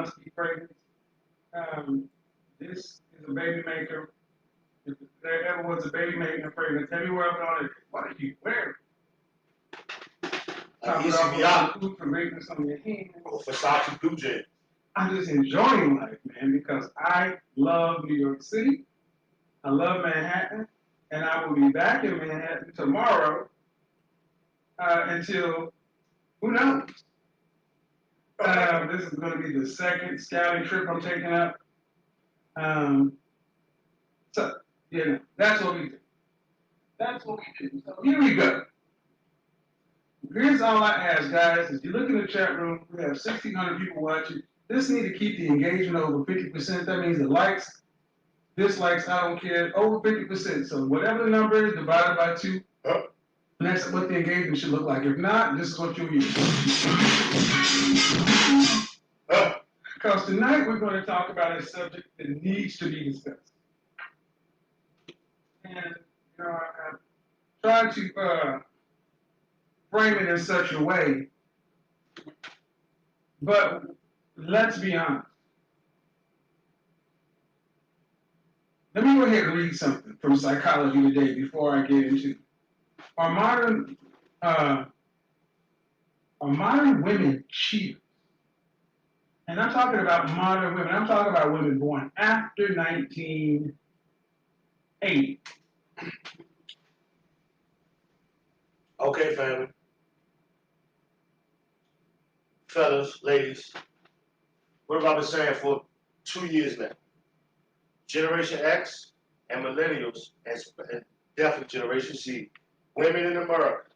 must be fragrance. This is a baby maker. If there ever was a baby making fragrance, everywhere I've gone, what are you wearing? Top it off with some food fragrance on your hands. Or Versace Blue Jay. I'm just enjoying life, man, because I love New York City. I love Manhattan, and I will be back in Manhattan tomorrow until who knows. This is going to be the second scouting trip I'm taking up. So, you know, that's what we do. That's what we do. So here we go. Here's all I ask, guys. If you look in the chat room, we have 1,600 people watching. This need to keep the engagement over 50%. That means the likes, dislikes, I don't care, over 50%. So whatever the number is divided by 2, that's what the engagement should look like. If not, this is what you'll use. Because tonight we're going to talk about a subject that needs to be discussed. And, you know, I tried to frame it in such a way, but let's be honest. Let me go ahead and read something from Psychology Today before I get into it. Are modern women cheaters? And I'm talking about modern women. I'm talking about women born after 1980. Okay, family. Fellas, ladies, what have I been saying for 2 years now? Generation X and millennials, and definitely Generation Z, women in America,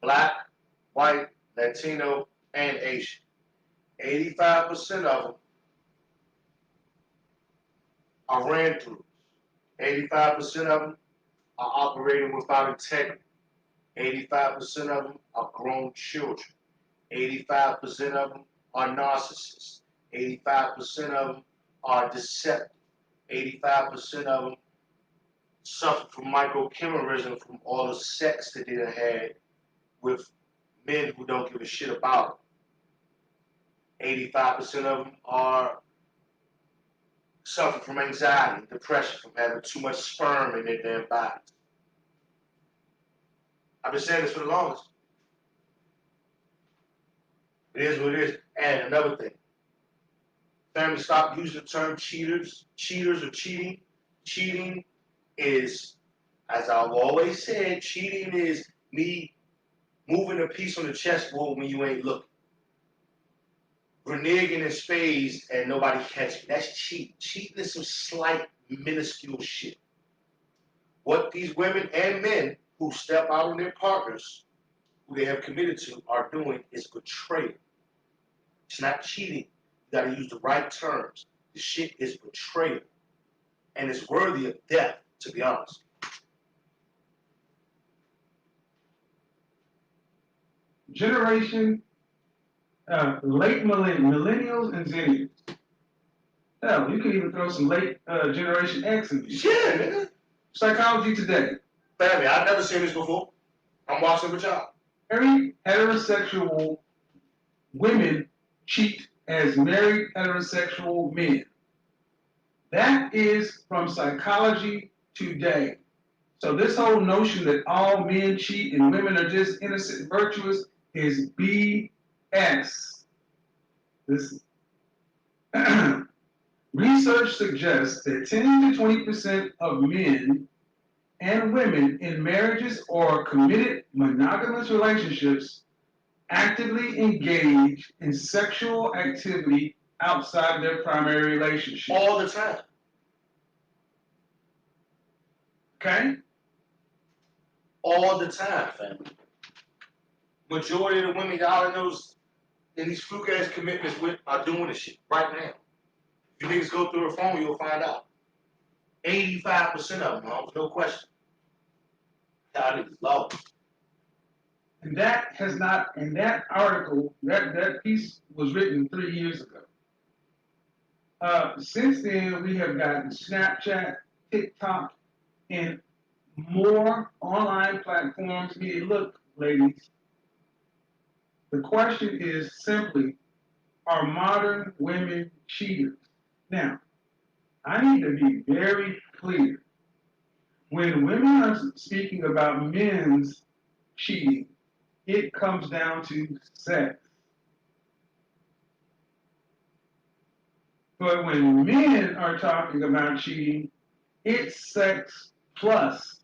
black, white, Latino, and Asian, 85% of them are ran throughs. 85% of them are operating without integrity. 85% of them are grown children. 85% of them are narcissists. 85% of them are deceptive. 85% of them suffer from microchimerism from all the sex that they done had with men who don't give a shit about them. 85% of them are suffer from anxiety and depression from having too much sperm in their damn bodies. I've been saying this for the longest. It is what it is. And another thing. Family, stop using the term cheaters or cheating. Cheating is, as I've always said, cheating is me moving a piece on the chessboard when you ain't looking. Reneging in spades and nobody catch me. That's cheating. Cheating is some slight, minuscule shit. What these women and men who step out on their partners, who they have committed to, are doing is betrayal. It's not cheating. You gotta use the right terms. The shit is betrayal. And it's worthy of death, to be honest. Generation, late millennials and zennials. Hell, you can even throw some late Generation X in there. Yeah, nigga. Psychology Today. Family, I've never seen this before. I'm watching with y'all. Every heterosexual women cheat as married heterosexual men. That is from Psychology Today. So this whole notion that all men cheat and women are just innocent, virtuous is BS. This research suggests that 10 to 20% of men and women in marriages or committed monogamous relationships actively engage in sexual activity outside their primary relationship. All the time. Okay? All the time, family. Majority of the women y'all in these fluke ass commitments with are doing this shit right now. If you niggas go through her phone, you'll find out. 85% of them, no question. Y'all niggas low. And that has not, and that article, that piece was written 3 years ago. Since then, we have gotten Snapchat, TikTok, and more online platforms. Look, ladies, the question is simply, are modern women cheaters? Now, I need to be very clear. When women are speaking about men's cheating, it comes down to sex. But when men are talking about cheating, it's sex plus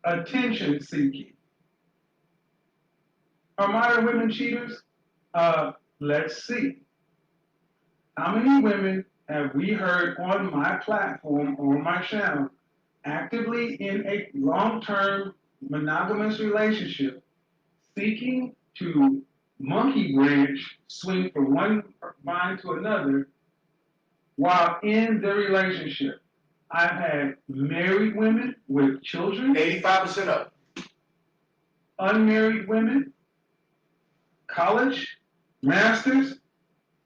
attention seeking. Are modern women cheaters? Let's see. How many women have we heard on my platform or my channel actively in a long-term monogamous relationship seeking to monkey wrench, swing from one mind to another while in the relationship? I've had married women with children, 85% of them. unmarried women, college, masters,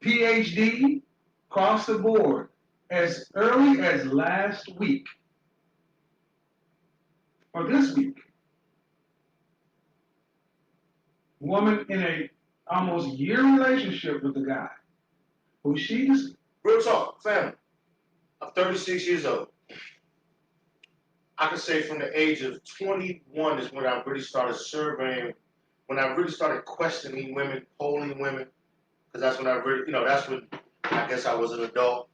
PhD, across the board, as early as last week or this week. Woman in a almost year relationship with a guy who she just Real talk, family. I'm 36 years old. I can say from the age of 21 is when I really started surveying, when I really started questioning women, polling women, because that's when I really, that's when I guess I was an adult,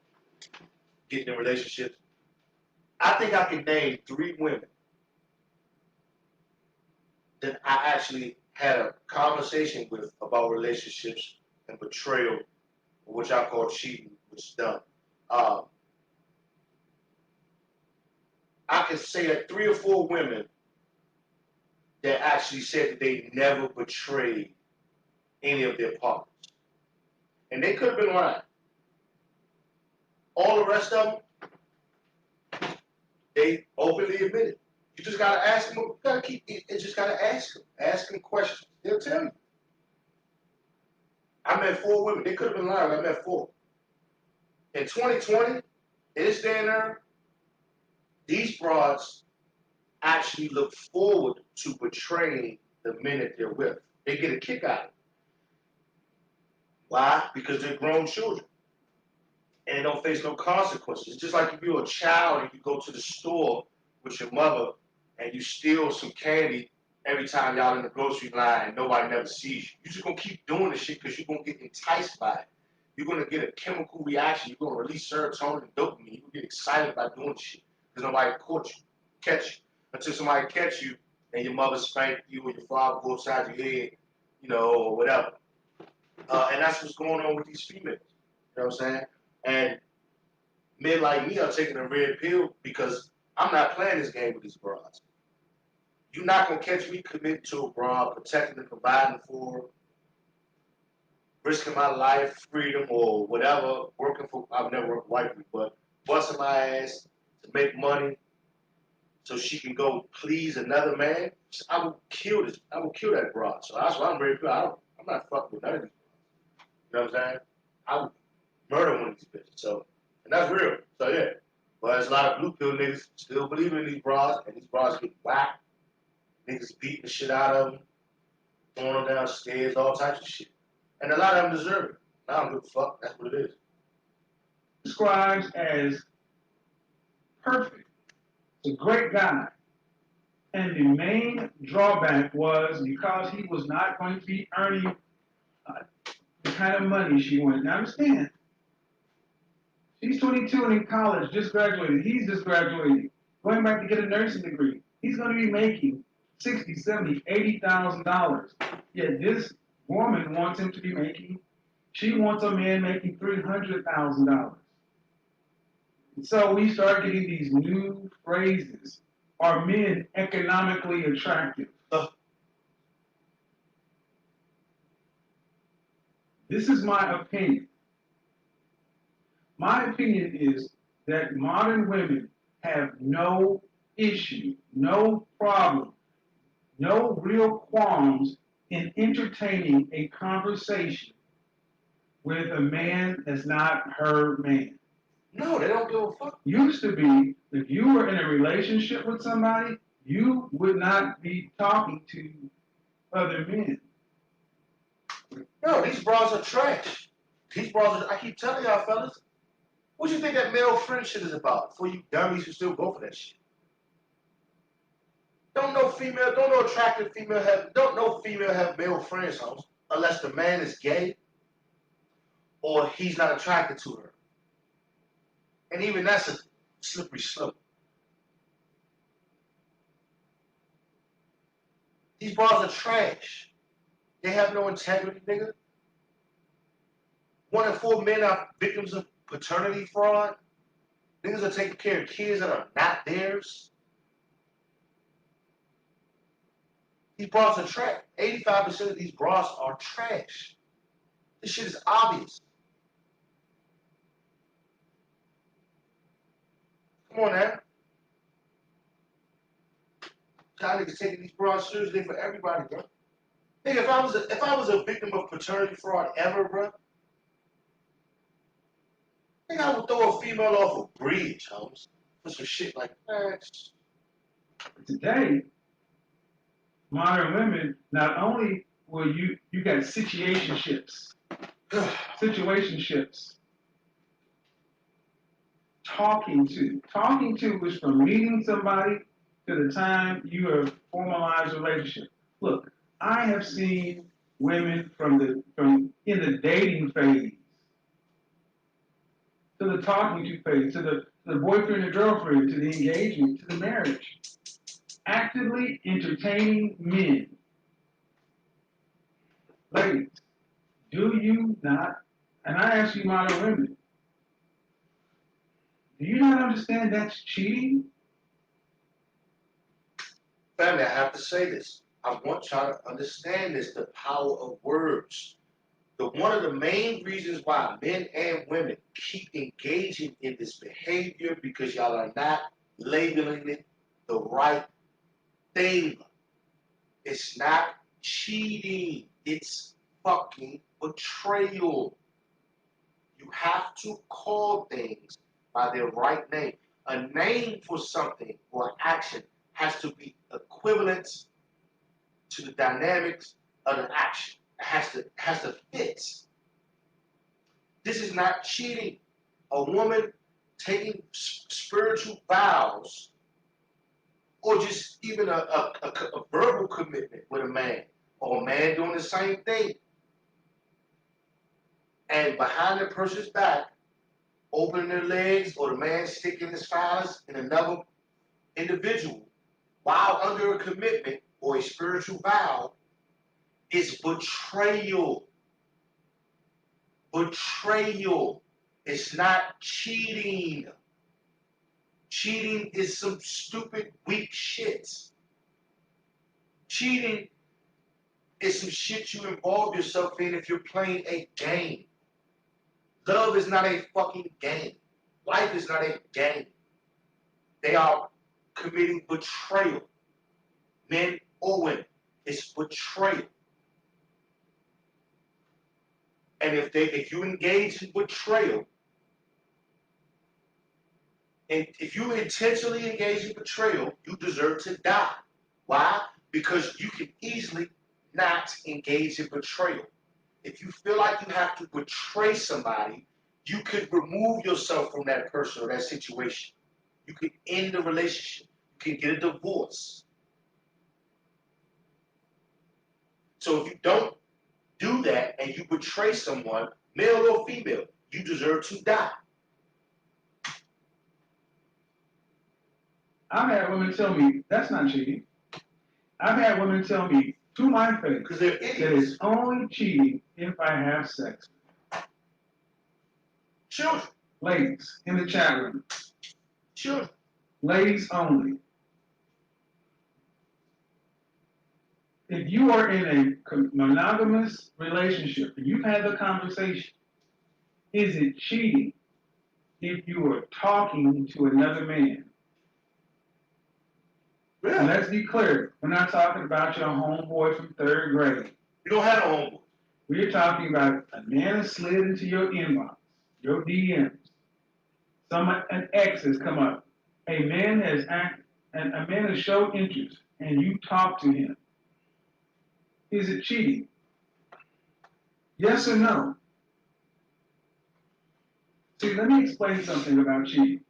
getting in relationships. I think I can name 3 women that I actually had a conversation with about relationships and betrayal, which I call cheating, which is done. Um, I can say that 3 or 4 women that actually said that they never betrayed any of their partners. And they could have been lying. All the rest of them, they openly admitted. You just gotta ask them. You gotta keep. You just gotta ask them questions. They'll tell you. I met 4 women. They could have been lying. I met 4. In 2020, in this day and era, these broads actually look forward to betraying the men that they're with. They get a kick out of it. Why? Because they're grown children and they don't face no consequences. It's just like if you're a child and you go to the store with your mother and you steal some candy every time y'all in the grocery line and nobody never sees you. You're just gonna keep doing this shit because you're gonna get enticed by it. You're gonna get a chemical reaction. You're gonna release serotonin and dopamine. You're gonna get excited by doing shit because nobody catch you. Until somebody catch you and your mother spank you or your father go upside your head, or whatever. And that's what's going on with these females. You know what I'm saying? And men like me are taking a red pill because I'm not playing this game with these broads. You're not gonna catch me committing to a broad, protecting and providing for her, risking my life, freedom, or whatever, working for, I've never worked wifey, but busting my ass to make money so she can go please another man. I will kill this. I will kill that broad. So that's why I'm very clear. I'm not fucking with none of these. You know what I'm saying? I would murder one of these bitches. So, and that's real. So yeah. But there's a lot of blue pill niggas still believing in these bras, and these bras get whacked. Niggas beating the shit out of them, throwing them downstairs, all types of shit. And a lot of them deserve it. I don't give a fuck. That's what it is. describes as perfect. It's a great guy. And the main drawback was because he was not going to be earning the kind of money she wanted. Now understand, she's 22 and in college, just graduated. He's just graduating, going back to get a nursing degree. He's going to be making $60, $70, $80,000. Yet this woman wants him to be making. She wants a man making $300,000. So we start getting these new phrases. Are men economically attractive? This is my opinion. My opinion is that modern women have no issue, no problem, no real qualms in entertaining a conversation with a man that's not her man. No, they don't give a fuck. Used to be, if you were in a relationship with somebody, you would not be talking to other men. No, these bras are trash. These brothers, I keep telling y'all fellas, what you think that male friendship is about? For you dummies who still go for that shit. Don't no attractive female don't no female have male friends, homes, unless the man is gay or he's not attracted to her. And even that's a slippery slope. These bras are trash. They have no integrity, nigga. 1 in 4 men are victims of paternity fraud. Niggas are taking care of kids that are not theirs. These bras are trash. 85% of these bras are trash. This shit is obvious. Come on now. Y'all niggas taking these bras seriously for everybody, bro. Nigga, if I was a victim of paternity fraud ever, bro, I think I would throw a female off a bridge, homes, for some shit like that. Today, modern women, not only will you got situationships. Talking to is from meeting somebody to the time you have formalized a relationship. Look, I have seen women from in the dating phase to the talking to phase to the boyfriend and girlfriend to the engagement to the marriage, actively entertaining men. Ladies, do you not? And I ask you, modern women, do you not understand that's cheating? Family, I have to say this. I want y'all to understand this, the power of words. One of the main reasons why men and women keep engaging in this behavior because y'all are not labeling it the right thing. It's not cheating. It's fucking betrayal. You have to call things by their right name. A name for something or an action has to be equivalent to the dynamics of the action. It has to fit. This is not cheating. A woman taking spiritual vows or just even a verbal commitment with a man or a man doing the same thing. And behind the person's back, opening their legs or the man sticking his phallus in another individual while under a commitment or a spiritual vow is betrayal. Betrayal. It's not cheating. Cheating is some stupid, weak shit. Cheating is some shit you involve yourself in if you're playing a game. Love is not a fucking game. Life is not a game. They are committing betrayal. Men or women. It's betrayal. And if you engage in betrayal, and if you intentionally engage in betrayal, you deserve to die. Why? Because you can easily not engage in betrayal. If you feel like you have to betray somebody, you could remove yourself from that person or that situation. You could end the relationship. You can get a divorce. So if you don't do that and you betray someone, male or female, you deserve to die. I've had women tell me that's not cheating. I've had women tell me to my face that it's only cheating if I have sex. Children. Ladies, in the chat room. Children. Ladies only. If you are in a monogamous relationship and you've had the conversation, is it cheating if you are talking to another man? Yeah. And let's be clear, we're not talking about your homeboy from 3rd grade. You don't have a homeboy. We're talking about a man has slid into your inbox, your DMs. An ex has come up. A man has showed interest, and you talk to him. Is it cheating? Yes or no? See, let me explain something about cheating.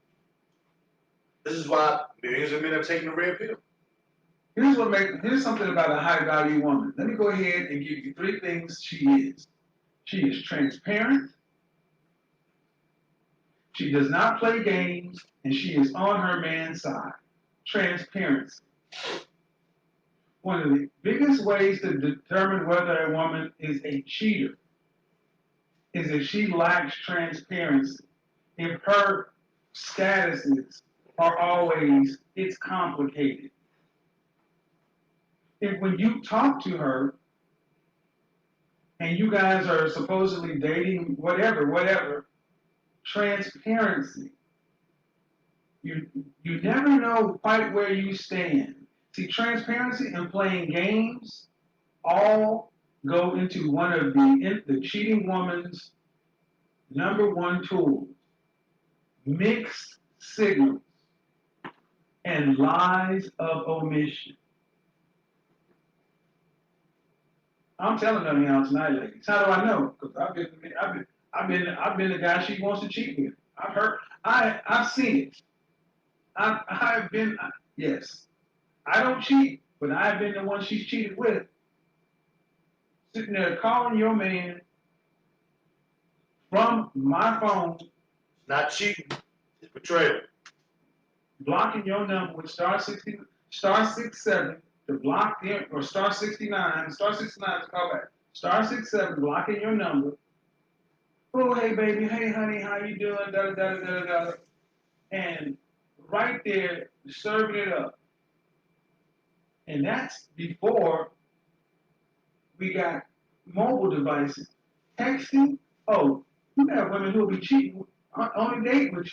This is why millions of men are taking the red pill. Here's something about a high value woman. Let me go ahead and give you 3 things she is. She is transparent, she does not play games, and she is on her man's side. Transparency. One of the biggest ways to determine whether a woman is a cheater is if she lacks transparency. If her statuses are always, it's complicated. If when you talk to her and you guys are supposedly dating, whatever, transparency. You never know quite where you stand. See, transparency and playing games all go into one of the cheating woman's number one tools: mixed signals and lies of omission. I'm telling them now tonight, ladies. How do I know? Because I've been the guy she wants to cheat with. I've seen it. I've been, yes. I don't cheat, but I've been the one she's cheated with. Sitting there calling your man from my phone. Not cheating, it's betrayal. Blocking your number with *67 to block him, or *69 to call back. *67 blocking your number. Oh, hey baby, hey honey, how you doing? Da da da da da. And right there, serving it up. And that's before we got mobile devices. Texting, oh, you got women who will be cheating on a date with you.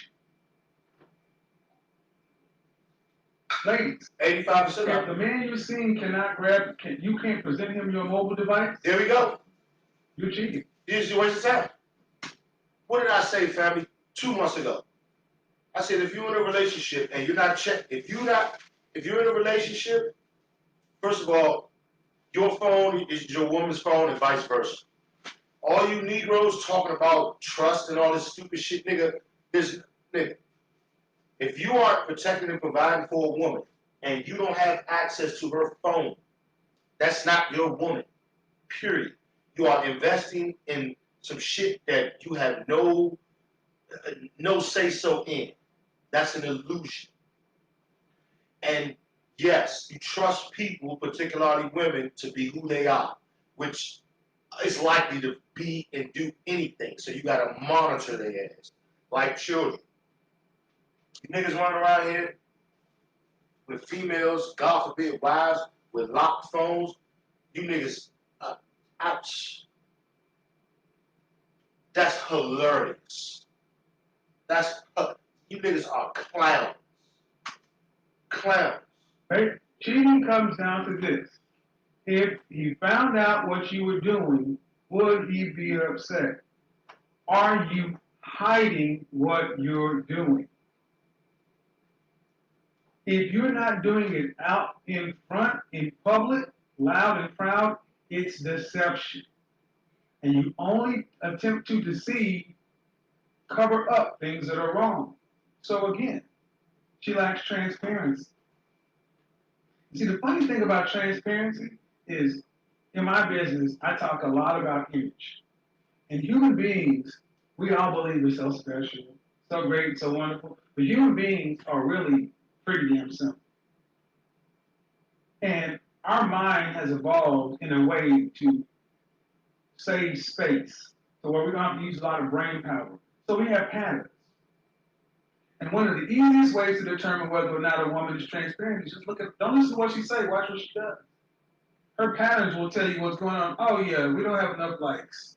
Ladies, 85% if of the them. man you're seeing you can't present him your mobile device, There we go. you're cheating. You just waste of time. What did I say, family, 2 months ago? I said if you're in a relationship and you're not if you're in a relationship, first of all, your phone is your woman's phone and vice versa. All you Negroes talking about trust and all this stupid shit, nigga, nigga. If you aren't protecting and providing for a woman and you don't have access to her phone, that's not your woman. Period. You are investing in some shit that you have no say so in. That's an illusion. And yes, you trust people, particularly women, to be who they are, which is likely to be and do anything. So you got to monitor their ass like children. You niggas running around here with females, God forbid, wives with locked phones. You niggas, ouch. That's hilarious. You niggas are clowns. Clowns. Right? Cheating comes down to this. If he found out what you were doing, would he be upset? Are you hiding what you're doing? If you're not doing it out in front, in public, loud and proud, it's deception. And you only attempt to deceive, cover up things that are wrong. So again, she lacks transparency. You see, the funny thing about transparency is, in my business, I talk a lot about image. And human beings, we all believe we're so special, so great, so wonderful. But human beings are really pretty damn simple. And our mind has evolved in a way to save space, so where we don't have to use a lot of brain power. So we have patterns. And one of the easiest ways to determine whether or not a woman is transparent is just don't listen to what she says, watch what she does. Her patterns will tell you what's going on. Oh yeah, we don't have enough likes.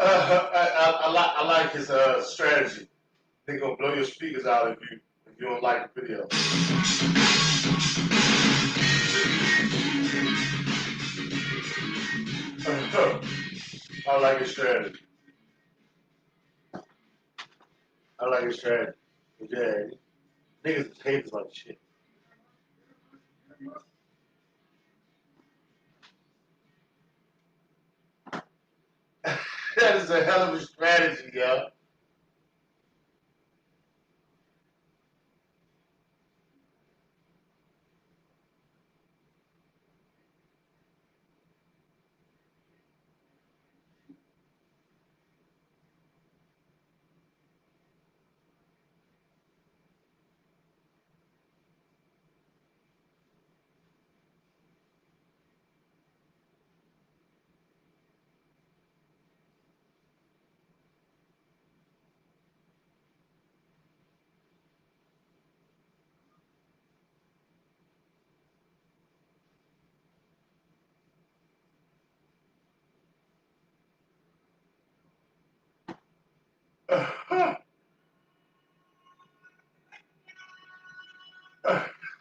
I like his strategy. They gonna blow your speakers out if you don't like the video. I like his strategy. I like his strategy. Yeah, niggas is haters like shit. That is a hell of a strategy, yo.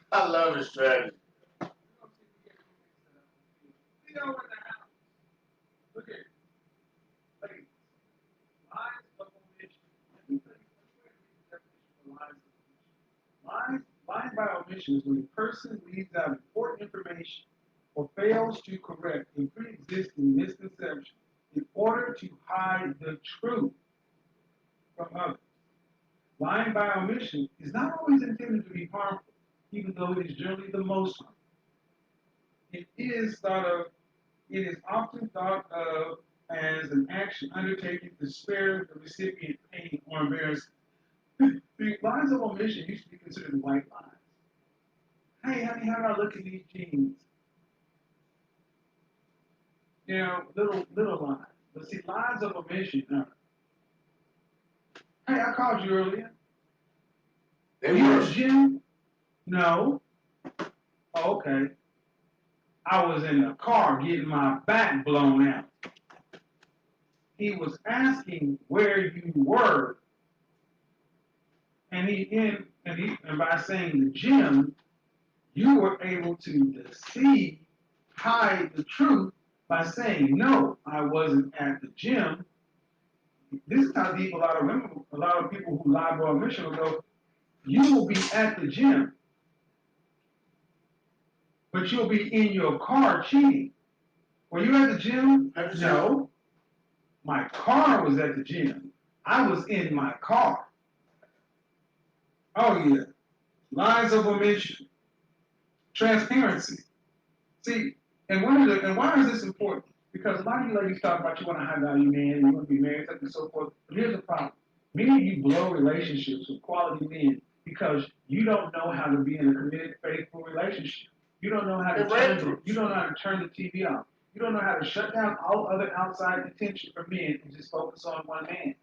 I love his strategy. You know what the hell? Look at like lies of omission. Let me tell you the definition of lies of omission. Lying by omission is when a person leaves out important information or fails to correct a pre-existing misconception in order to hide the truth from others. Lying by omission is not always intended to be harmful, even though it is generally the most harmful. It is often thought of as an action undertaken to spare the recipient pain or embarrassment. The lies of omission used to be considered white lies. Hey, honey, how do I look in these jeans? You know, little lies. But see, lies of omission are, hey, I called you earlier. They Were you at the worse. gym? No. Oh, okay. I was in the car getting my back blown out. He was asking where you were, and by saying the gym, you were able to deceive, hide the truth by saying no, I wasn't at the gym. This is how deep a lot of people who lie by omission will go. You will be at the gym, but you'll be in your car cheating. Were you at the gym? No, my car was at the gym. I was in my car. Oh yeah, lies of omission, transparency. See, and why is this important? Because a lot of you ladies talk about you want a high value man, you want to be married, and so forth. But here's the problem: many of you blow relationships with quality men because you don't know how to be in a committed, faithful relationship. You don't know how to you don't know how to turn the TV off. You don't know how to shut down all other outside attention from men and just focus on one man.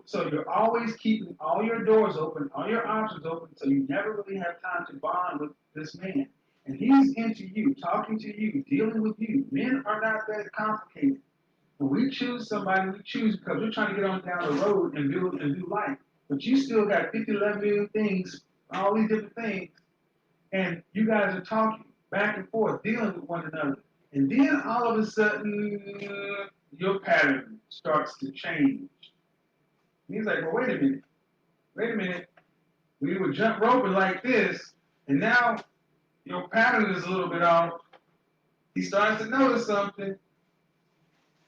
So you're always keeping all your doors open, all your options open, so you never really have time to bond with this man. And he's into you, talking to you, dealing with you. Men are not that complicated. When we choose somebody, we choose because we're trying to get on down the road and build and do life. But you still got 50, 11 million things, all these different things, and you guys are talking back and forth, dealing with one another. And then all of a sudden, your pattern starts to change. And he's like, well, wait a minute. We were jump roping like this, and now your pattern is a little bit off. He starts to notice something.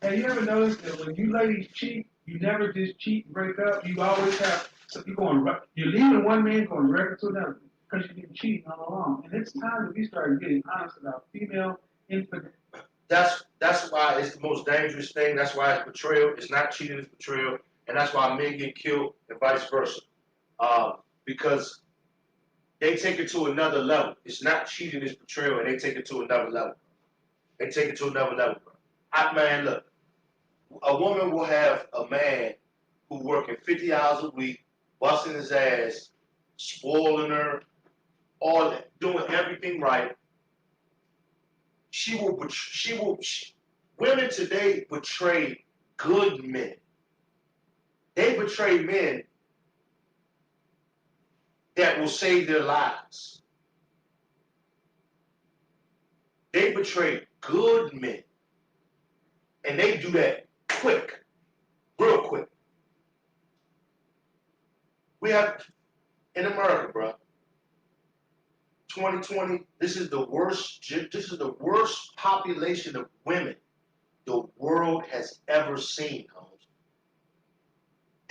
Have you ever noticed that when you ladies cheat, you never just cheat and break up? You always have, so you're leaving one man going directly to another because you've been cheating all along. And it's time that we start getting honest about female infidelity. That's why it's the most dangerous thing. That's why it's betrayal. It's not cheating, it's betrayal. And that's why men get killed and vice versa. Because they take it to another level. It's not cheating, it's betrayal, and they take it to another level. They take it to another level, bro. Man, look, a woman will have a man who working 50 hours a week, busting his ass, spoiling her, all that, doing everything right. Women today betray good men. They betray men that will save their lives. They betray good men. And they do that quick, real quick. We have, in America, bro, 2020, this is the worst population of women the world has ever seen, homes.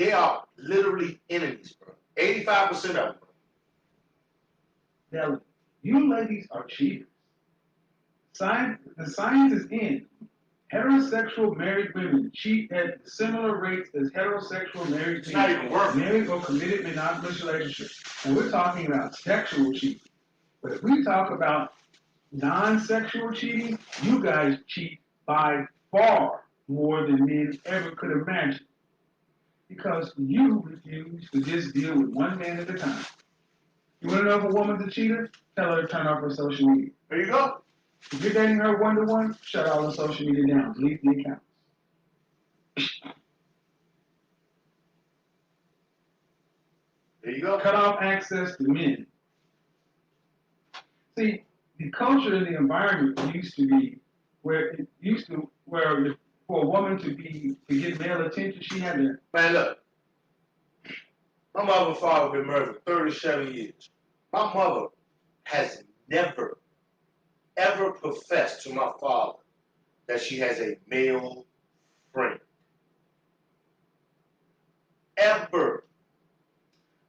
They are literally enemies, bro. 85% of them. Now, you ladies are cheaters. The science is in. Heterosexual married women cheat at similar rates as heterosexual married It's not men, even worth it. married or committed monogamous relationships. And we're talking about sexual cheating. But if we talk about non-sexual cheating, you guys cheat by far more than men ever could imagine. Because you refuse to just deal with one man at a time. You want to know if a woman's a cheater? Tell her to turn off her social media. There you go. If you're dating her one-to-one, shut all the social media down. Delete the account. There you go. Cut off access to men. See, the culture and the environment used to be where for a woman to get male attention, she had to. Man, look. My mother and father have been married for 37 years. My mother has never, ever professed to my father that she has a male friend. Ever.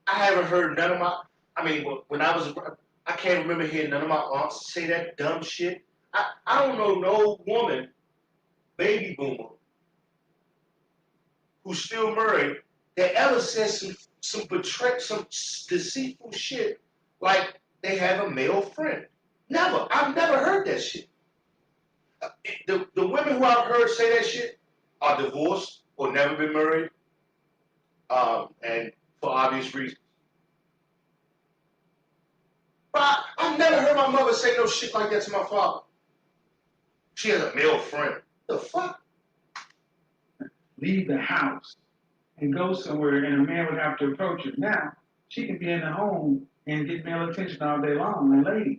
I haven't heard none of when I was, I can't remember hearing none of my aunts say that dumb shit. I don't know no woman, baby boomer, who's still married, that ever says some deceitful shit like they have a male friend. Never. I've never heard that shit. The women who I've heard say that shit are divorced or never been married, and for obvious reasons. But I've never heard my mother say no shit like that to my father. She has a male friend. The fuck? Leave the house and go somewhere, and a man would have to approach her. Now, she can be in the home and get male attention all day long. And ladies,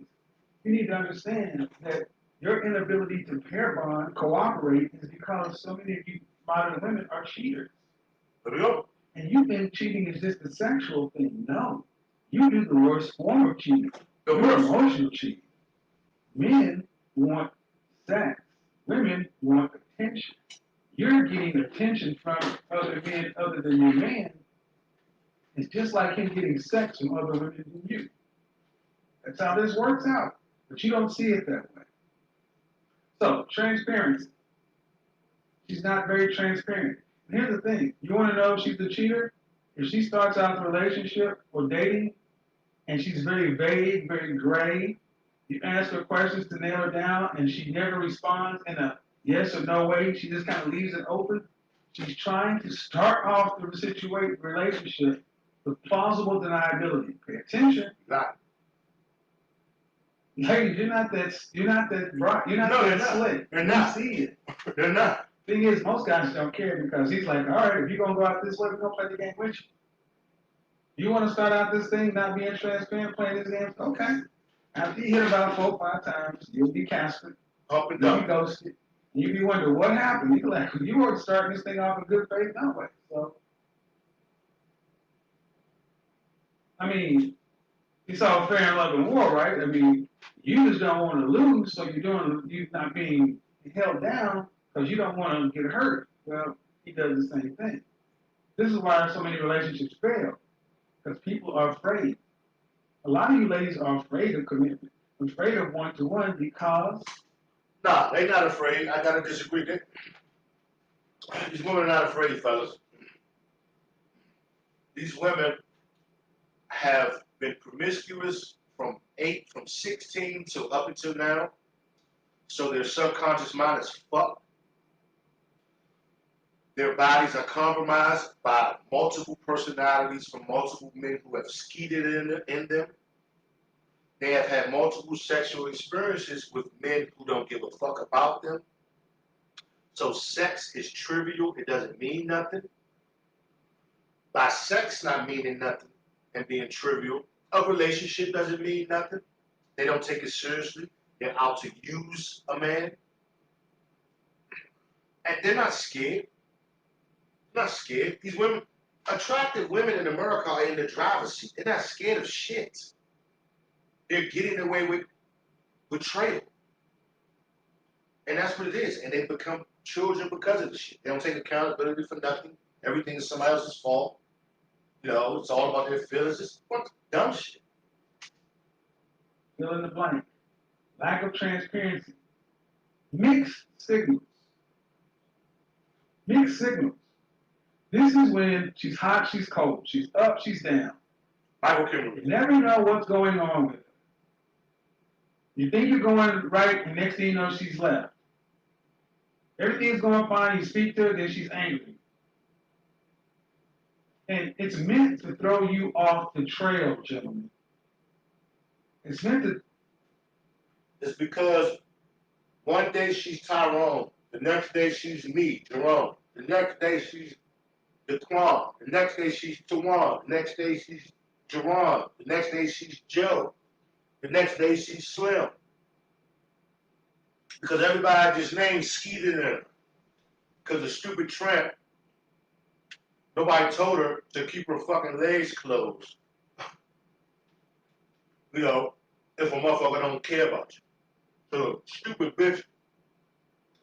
you need to understand that your inability to pair bond, cooperate, is because so many of you modern women are cheaters. There we go. And you think cheating is just a sexual thing. No. You do the worst form of cheating. You're emotional cheating. Men want sex. Women want attention. You're getting attention from other men other than your man. It's just like him getting sex from other women than you. That's how this works out. But you don't see it that way. So, transparency. She's not very transparent. And here's the thing. You want to know if she's a cheater? If she starts out the relationship or dating, and she's very vague, very gray, you ask her questions to nail her down, and she never responds in a yes or no way. She just kind of leaves it open. She's trying to start off the relationship with plausible deniability. Pay attention. Not. Ladies, you're not that bright. You're not that slick. They're not. You see it. They're not. Thing is, most guys don't care because he's like, all right, if you're gonna go out this way, we're gonna play the game with you. You want to start out this thing not being transparent, playing this game? Okay. After you hit about 4 or 5 times, you'll be casted. Up and You'll down. be ghosted. You be wondering what happened. You're like, you weren't starting this thing off in good faith, no way. So, I mean, it's all fair and love and war, right? I mean, you just don't want to lose, so you're not being held down because you don't want to get hurt. Well, he does the same thing. This is why so many relationships fail, because people are afraid. A lot of you ladies are afraid of commitment, afraid of one-to-one because... Nah, they not afraid. I gotta disagree. These women are not afraid, fellas. These women have been promiscuous from 16 till up until now. So their subconscious mind is fucked. Their bodies are compromised by multiple personalities from multiple men who have skeeted in them. They have had multiple sexual experiences with men who don't give a fuck about them. So sex is trivial. It doesn't mean nothing. By sex not meaning nothing and being trivial, a relationship doesn't mean nothing. They don't take it seriously. They're out to use a man. And they're not scared. Not scared. These women, attractive women in America are in the driver's seat. They're not scared of shit. They're getting away with betrayal. And that's what it is. And they become children because of the shit. They don't take accountability for nothing. everything is somebody else's fault. You know, it's all about their feelings. It's what dumb shit. Fill in the blank. Lack of transparency. Mixed signals. Mixed signals. This is when she's hot, she's cold. She's up, she's down. You never know what's going on with her. You think you're going right, and next thing you know, she's left. Everything's going fine, you speak to her, then she's angry. And it's meant to throw you off the trail, gentlemen. It's meant to. It's because one day she's Tyrone, the next day she's me, Jerome. The next day she's Daquan. The next day she's Tawan. The next day she's Jerron. The next day she's Joe. The next day she's Slim. Because everybody just named skeeted in her. Because the stupid tramp, nobody told her to keep her fucking legs closed. You know, if a motherfucker don't care about you. So stupid bitch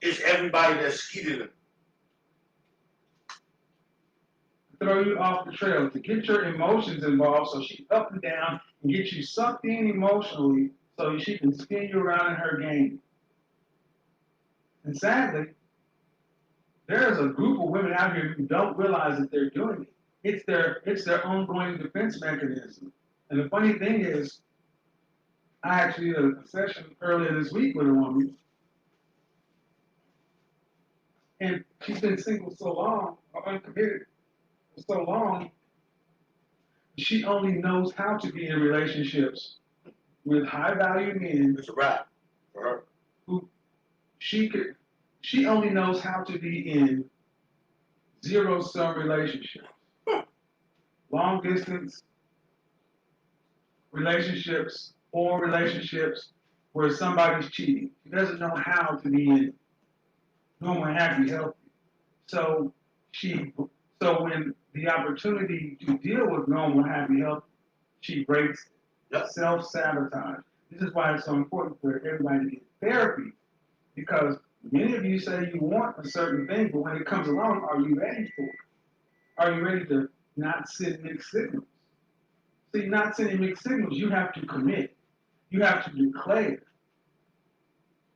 is everybody that skeeted in her. Throw you off the trail, to get your emotions involved so she's up and down and get you sucked in emotionally so she can spin you around in her game. And sadly, there's a group of women out here who don't realize that they're doing it. It's their ongoing defense mechanism. And the funny thing is, I actually did a session earlier this week with a woman, and she's been single so long, or uncommitted for so long, she only knows how to be in relationships with high-value men. It's a wrap for her. Who she only knows how to be in zero-sum relationships, long distance relationships, or relationships where somebody's cheating. She doesn't know how to be in normal, happy, healthy. So when the opportunity to deal with normal, happy, healthy, she breaks it. Yep. Self-sabotage. This is why it's so important for everybody to get therapy, because many of you say you want a certain thing, but when it comes along, are you ready for it? Are you ready to not send mixed signals? See, not sending mixed signals, you have to commit. You have to declare.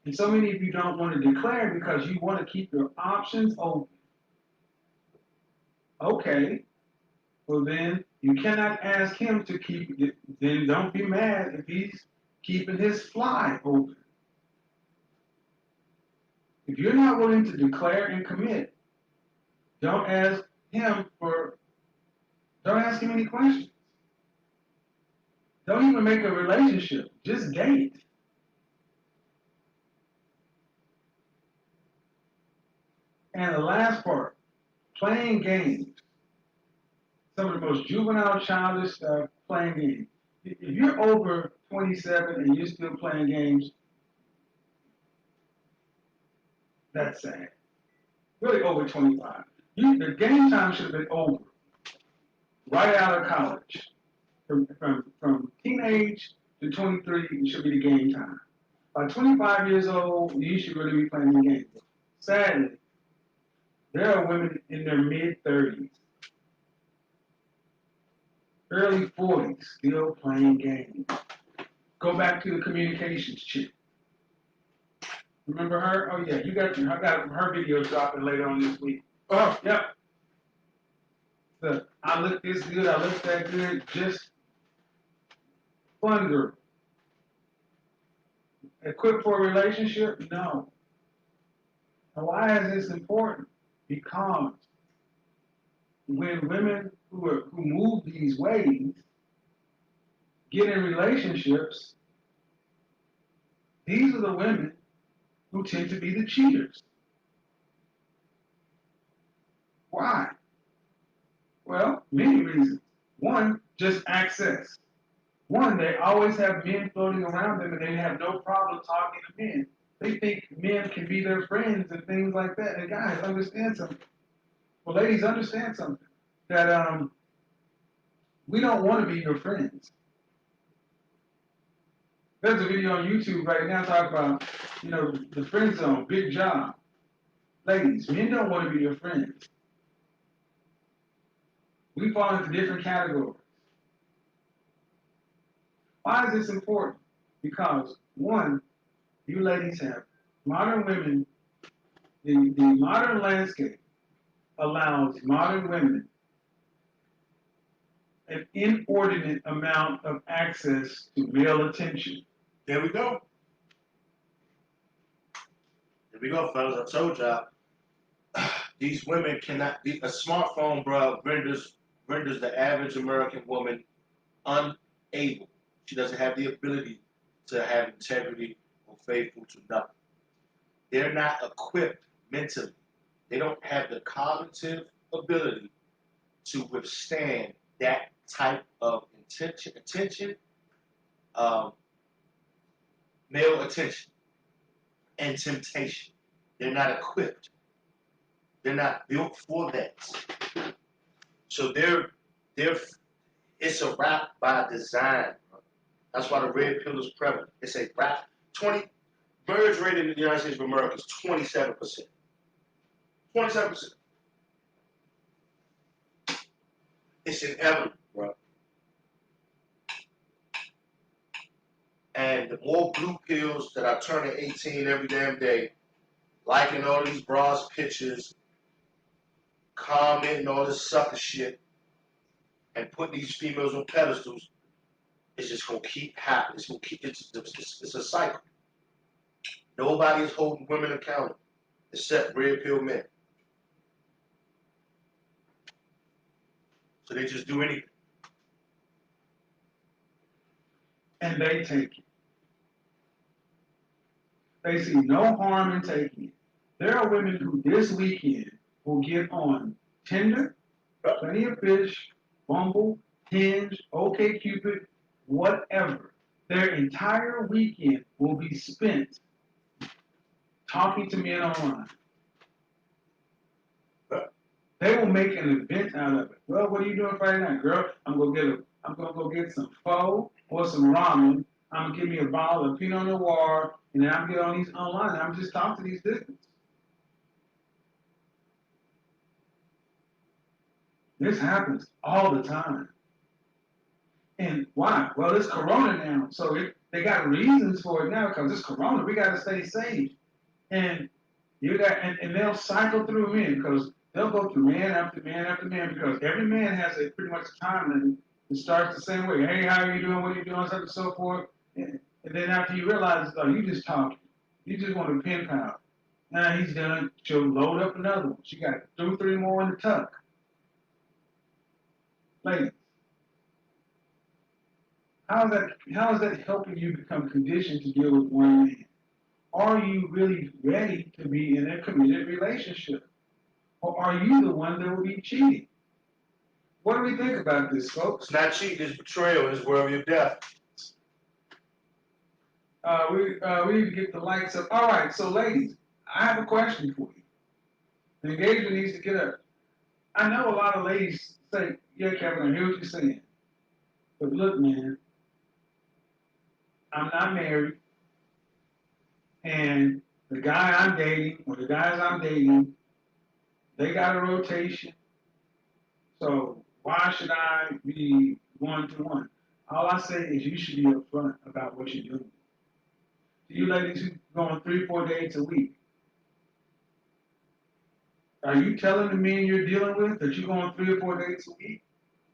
And so many of you don't want to declare because you want to keep your options open. Okay, well then you cannot ask him to keep it. Then don't be mad if he's keeping his fly open. If you're not willing to declare and commit, don't ask him any questions. Don't even make a relationship. Just date. And the last part, playing games. Some of the most juvenile, childish stuff, playing games. If you're over 27 and you're still playing games, that's sad. Really over 25. The game time should have been over. Right out of college. From teenage to 23, it should be the game time. By 25 years old, you should really be playing the game. Sadly, there are women in their mid-30s, early 40s, still playing games. Go back to the communications chick. Remember her? Oh yeah, I got her video dropping later on this week. Oh, yep. I look this good, I look that good, just fun girl. Equipped for a relationship? No. Now, why is this important? Because when women who move these ways get in relationships, these are the women who tend to be the cheaters. Why? Well, many reasons. One, just access. One, they always have men floating around them and they have no problem talking to men. They think men can be their friends and things like that. And guys, understand something. Well, ladies, understand something. That we don't want to be your friends. There's a video on YouTube right now talking about, the friend zone, big job. Ladies, men don't want to be your friends. We fall into different categories. Why is this important? Because, one, you ladies have modern women, the modern landscape allows modern women an inordinate amount of access to male attention. There we go. There we go, fellas. I told y'all. These women cannot. A smartphone, bro, renders the average American woman unable. She doesn't have the ability to have integrity or faithful to nothing. They're not equipped mentally. They don't have the cognitive ability to withstand that type of attention, um, male attention, and temptation. They're not equipped. They're not built for that. So they're it's a rap by design. Bro. That's why the red pill is prevalent. It's a rap. 20 marriage rate in the United States of America is 27%. 27%. It's inevitable, bro. And the more blue pills that are turning 18 every damn day, liking all these bras pictures, commenting all this sucker shit, and putting these females on pedestals, it's just gonna keep happening. It's gonna keep. It's a cycle. Nobody is holding women accountable except red pill men. So they just do anything. And they take it. They see no harm in taking it. There are women who this weekend will get on Tinder, Plenty of Fish, Bumble, Hinge, OkCupid, whatever. Their entire weekend will be spent talking to men online. They will make an event out of it. Well, what are you doing Friday night, girl? I'm gonna go get some pho or some ramen. I'm gonna give me a bottle of Pinot Noir, and then I'm gonna get on these online. And I'm just talking to these dudes. This happens all the time. And why? Well, it's Corona now, so they got reasons for it now because it's Corona. We got to stay safe, and and they'll cycle through men because they'll go through man after man after man because every man has a pretty much a time limit. It starts the same way. Hey, how are you doing? What are you doing? So on and so forth. And then after you realize, oh, you just talking. You just want to pen pal. Now he's done. She'll load up another one. She got 2, 3 more in the tuck. Ladies, how is that helping you become conditioned to deal with one man? Are you really ready to be in a committed relationship? Or are you the one that will be cheating? What do we think about this, folks? It's not cheating, it's betrayal, it's worthy of death. We need to get the lights up. All right, so ladies, I have a question for you. The engagement needs to get up. I know a lot of ladies say, yeah, Kevin, I hear what you're saying. But look, man, I'm not married. And the guy I'm dating, or the guys I'm dating, they got a rotation. So why should I be one-to-one? All I say is you should be upfront about what you're doing. To you ladies who go on 3, 4 dates a week, are you telling the men you're dealing with that you're going 3 or 4 dates a week?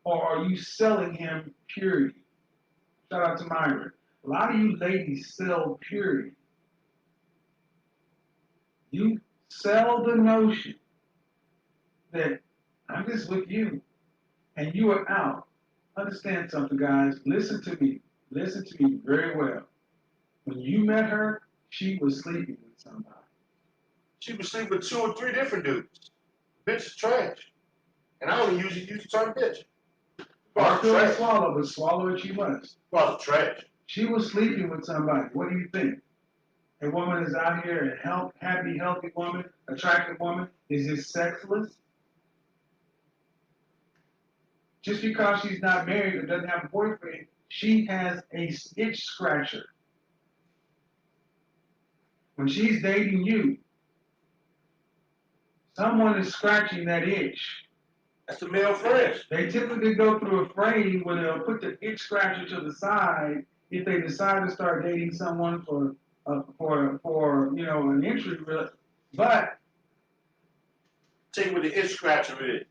Or are you selling him purity? Shout out to Myra. A lot of you ladies sell purity. You sell the notion that I'm just with you and you are out. Understand something, guys. Listen to me. Listen to me very well. When you met her, she was sleeping with somebody. She was sleeping with 2 or 3 different dudes. Bitch is trash. And I only usually use the term bitch. Hard pill to swallow, but swallow it you must. Well, trash. She was sleeping with somebody. What do you think? A woman is out here, a happy, healthy woman, attractive woman, is this sexless? Just because she's not married or doesn't have a boyfriend, she has a itch scratcher. When she's dating you, someone is scratching that itch. That's the male friends. They typically go through a phase where they'll put the itch scratcher to the side if they decide to start dating someone for an entry. But Tell you what the itch scratcher is.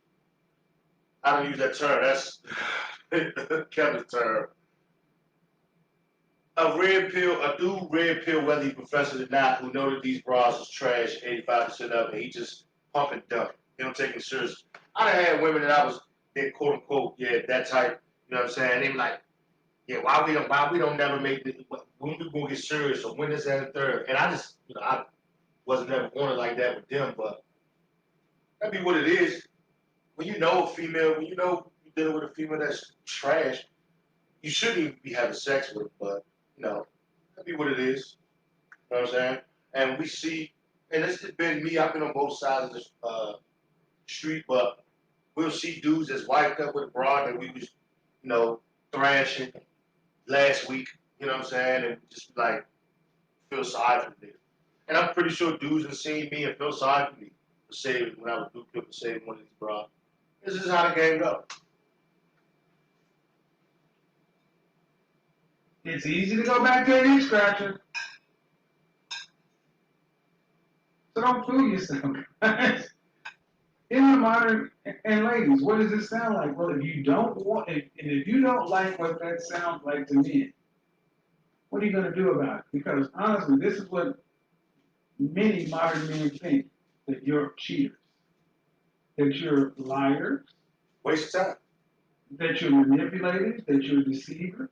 I don't use that term. That's Kevin's term. A dude red pill, whether he professes or not, who know that these bras is trash, 85% of it, he just pump and dump. He don't take it serious. I done had women that I was, they quote unquote, yeah, that type, you know what I'm saying? They be like, yeah, why we don't never make this, when we gonna get serious, or when is that and third? And I just, I wasn't ever wanted like that with them, but that be what it is. When you know a female, when you know you're dealing with a female that's trash, you shouldn't even be having sex with, but that be what it is. You know what I'm saying? And we see, and it's just been me. I've been on both sides of the street, but we'll see dudes that's wiped up with a broad that we was, thrashing last week. You know what I'm saying? And just like feel sorry for them. And I'm pretty sure dudes have seen me and feel sorry for me for saving when I was Duke for saving one of these broads. This is how the game goes. it's easy to go back to an itch scratcher. So don't fool yourself, guys. In the modern, and ladies, what does it sound like? Well, if you don't want, and if you don't like what that sounds like to men, what are you going to do about it? Because honestly, this is what many modern men think, that you're cheaters, that you're liars, Waste of time. that you're manipulators, that you're deceivers,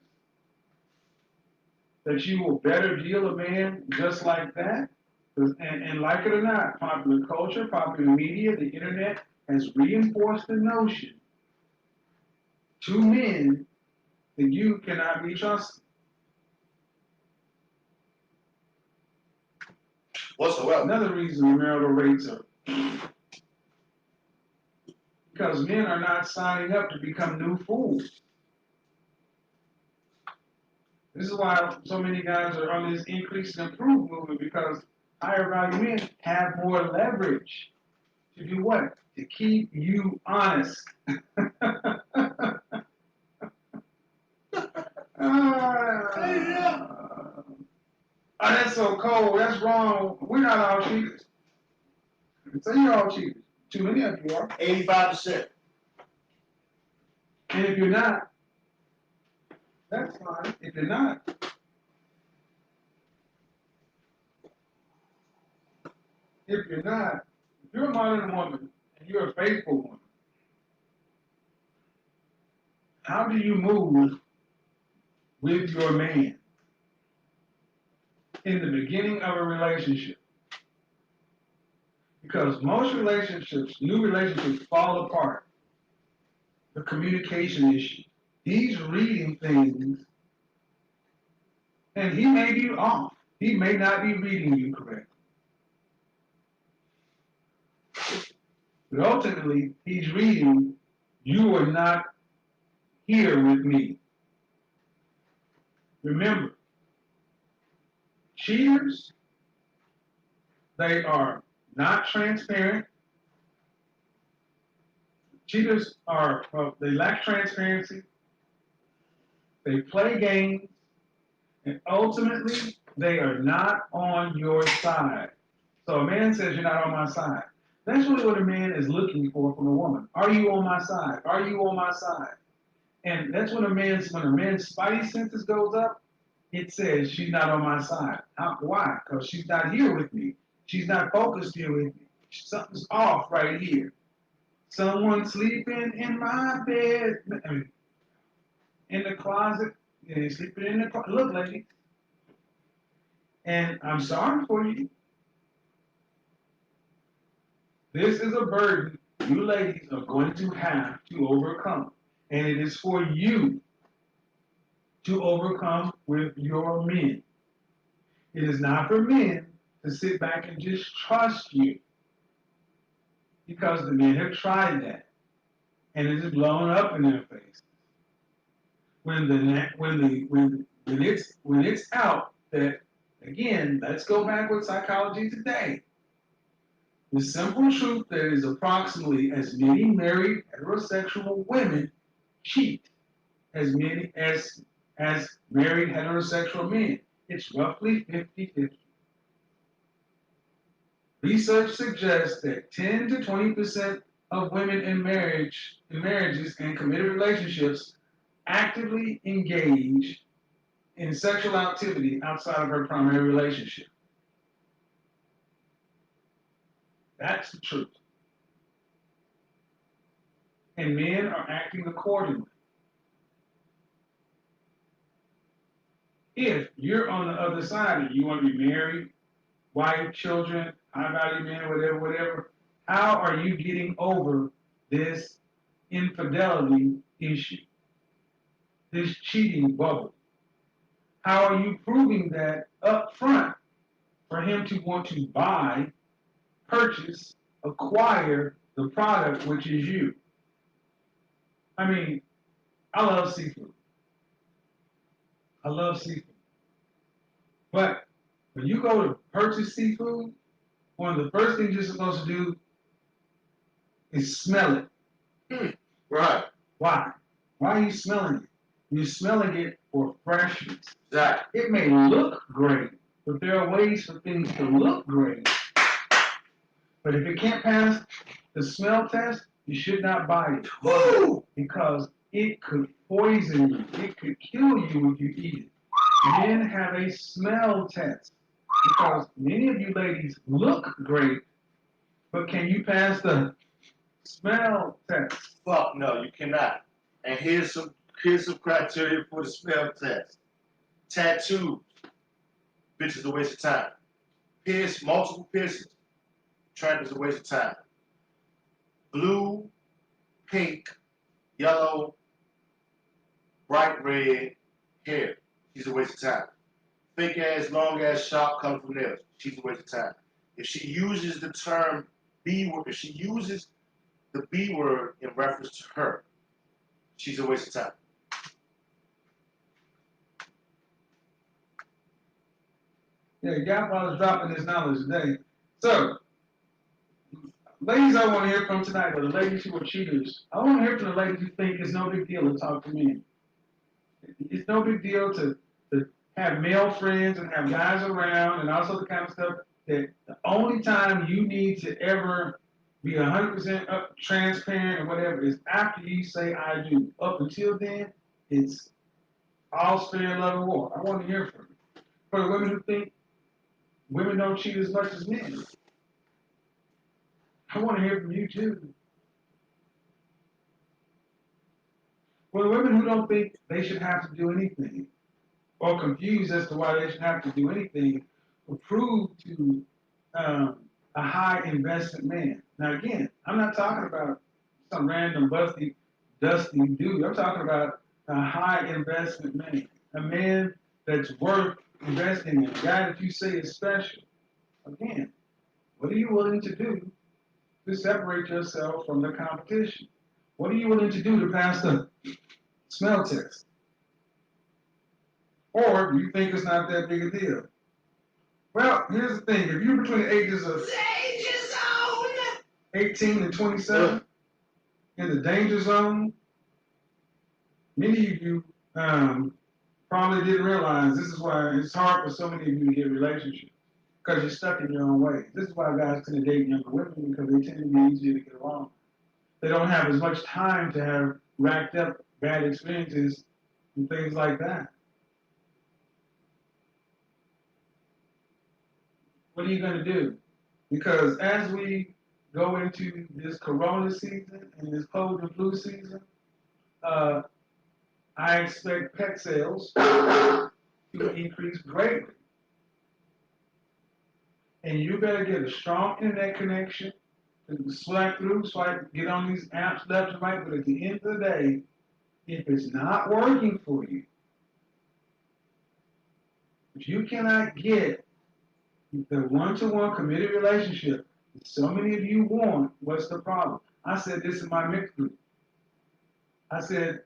that you will better deal a man just like that. And like it or not, popular culture, popular media, the internet has reinforced the notion to men that you cannot be trusted. Whatsoever. Another reason the marital rates are because men are not signing up to become new fools. This is why so many guys are on this increase and improve movement, because higher value men have more leverage to do what? To keep you honest. Oh, that's so cold. That's wrong. We're not all cheaters. So you're all cheaters. Too many of you are. 85%. And if you're not, that's fine. If you're not, if you're a modern woman and you're a faithful woman, how do you move with your man in the beginning of a relationship? Because most relationships, new relationships, fall apart. The communication issue. He's reading things, and he may be off. He may not be reading you correctly. But ultimately, he's reading, you are not here with me. Remember, cheaters, they are not transparent. Cheaters they lack transparency. They play games. And ultimately, they are not on your side. So a man says, you're not on my side. That's really what a man is looking for from a woman. Are you on my side? Are you on my side? And that's when a man's spidey senses goes up, it says she's not on my side. Why? Because she's not here with me. She's not focused here with me. Something's off right here. Someone sleeping in my bed. I mean, in the closet. Yeah, sleeping in the closet. Look, lady. And I'm sorry for you. This is a burden you ladies are going to have to overcome. And it is for you to overcome with your men. It is not for men to sit back and just trust you. Because the men have tried that. And it is blown up in their face. When it's out that, again, let's go back with psychology today. The simple truth there is approximately as many married heterosexual women cheat as married heterosexual men. It's roughly 50-50. Research suggests that 10 to 20% of women in marriages and committed relationships actively engage in sexual activity outside of her primary relationship. That's the truth. And men are acting accordingly. If you're on the other side and you want to be married, wife, children, high value men, whatever, how are you getting over this infidelity issue, this cheating bubble? How are you proving that up front for him to want to buy, purchase, acquire the product, which is you? I mean, I love seafood. I love seafood. But when you go to purchase seafood, one of the first things you're supposed to do is smell it. Right. Why? Why are you smelling it? You're smelling it for freshness. Exactly. It may look great, but there are ways for things to look great. But if it can't pass the smell test, you should not buy it. Woo! Because it could poison you. It could kill you if you eat it. Men have a smell test because many of you ladies look great, but can you pass the smell test? Fuck no, you cannot. And here's some criteria for the smell test. Tattoos, bitch is a waste of time. Multiple piercings, tramp is a waste of time. Blue, pink, yellow, bright red hair, she's a waste of time. Fake ass, long ass, sharp, colorful nails, she's a waste of time. If she uses the term B word, if she uses the B word in reference to her, she's a waste of time. Yeah, Godfather's dropping this knowledge today. So, ladies I want to hear from tonight are the ladies who are cheaters. I want to hear from the ladies who think it's no big deal to talk to men. It's no big deal to have male friends and have guys around and also the kind of stuff that the only time you need to ever be 100% up, transparent and whatever is after you say I do. Up until then, it's all fair, love, and war. I want to hear from you. For the women who think women don't cheat as much as men, I want to hear from you too. For the women who don't think they should have to do anything, or confused as to why they should have to do anything, or prove to a high investment man. Now again, I'm not talking about some random busty, dusty dude. I'm talking about a high investment man, a man that's worth investing in, a guy that you say is special. Again, what are you willing to do to separate yourself from the competition? What are you willing to do to pass the smell test? Or do you think it's not that big a deal? Well, here's the thing. If you're between the ages of 18 and 27 in the danger zone, many of you probably didn't realize this is why it's hard for so many of you to get relationships because you're stuck in your own way. This is why guys tend to date younger women because they tend to be easier to get along. They don't have as much time to have racked up bad experiences and things like that. What are you going to do? Because as we go into this corona season and this cold and flu season, I expect pet sales to increase greatly. And you better get a strong internet connection to swipe, get on these apps left and right. But at the end of the day, if it's not working for you, if you cannot get the one-to-one committed relationship that so many of you want, what's the problem? I said this in my mixed group. I said,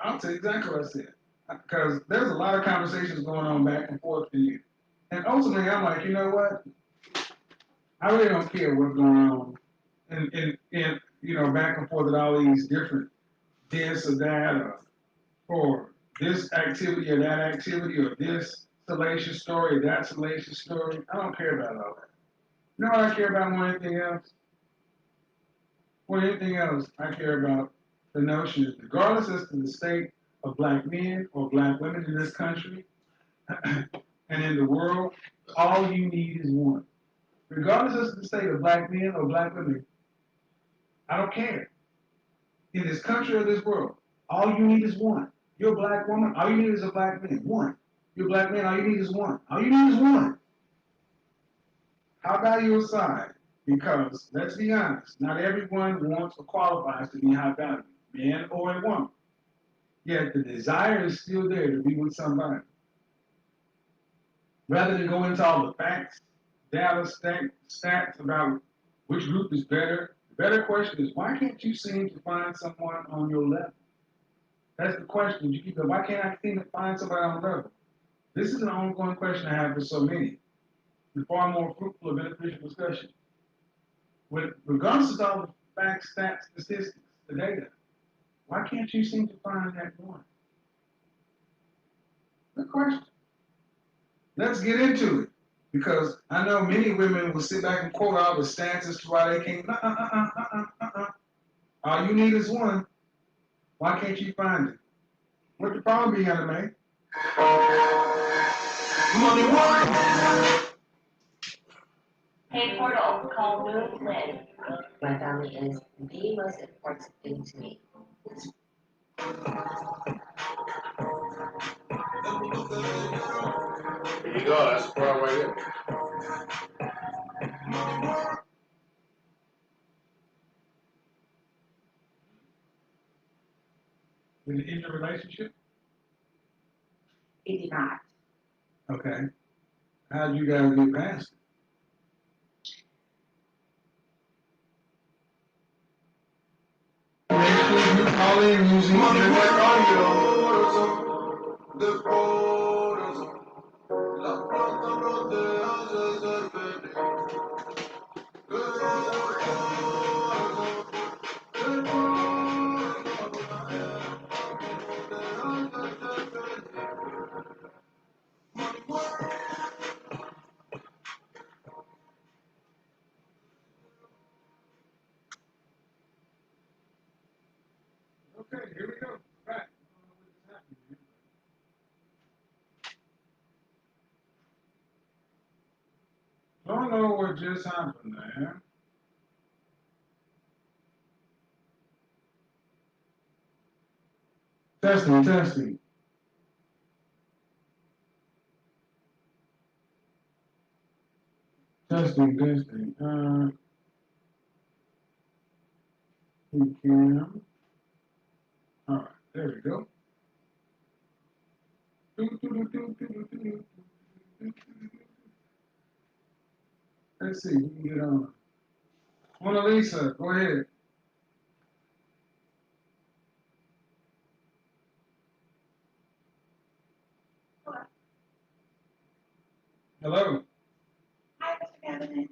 I'll tell you exactly what I said. Because there's a lot of conversations going on back and forth in you. And ultimately, I'm like, you know what? I really don't care what's going on, and you know, back and forth with all these different this or that, or this activity or that activity, or this salacious story or that salacious story. I don't care about all that. You know what I care about more than anything else? More than anything else, I care about the notion that regardless as to the state of black men or black women in this country and in the world, all you need is one. Regardless as to the state of black men or black women, I don't care. In this country or this world, all you need is one. You're a black woman, all you need is a black man. One. You're a black man, all you need is one. All you need is one. How value aside, because let's be honest, not everyone wants or qualifies to be high value, man or a woman. Yet the desire is still there to be with somebody. Rather than go into all the facts, data, stats about which group is better, the better question is why can't you seem to find someone on your level? That's the question. You keep going, why can't I seem to find somebody on the level? This is an ongoing question I have for so many. The far more fruitful and beneficial discussion. Regardless of all the facts, stats, statistics, the data, why can't you seem to find that one? Good question. Let's get into it. Because I know many women will sit back and quote all the stats as to why they can't. All you need is one. Why can't you find it? What the problem be, anime? Money one. Hey Portal, call Lewis Lynn. My family is the most important thing to me. There you go. That's the part right there. Did it end your relationship? It did not. Okay. How did you guys get past it? Make sure you call in using internet audio. Okay, here we go. Back. Don't know what just happened there. Testing, testing. Testing, testing. We can. All right, there we go. Let's see, we can get on. Mona Lisa, go ahead. Hello. Hi, Mr. Kevin.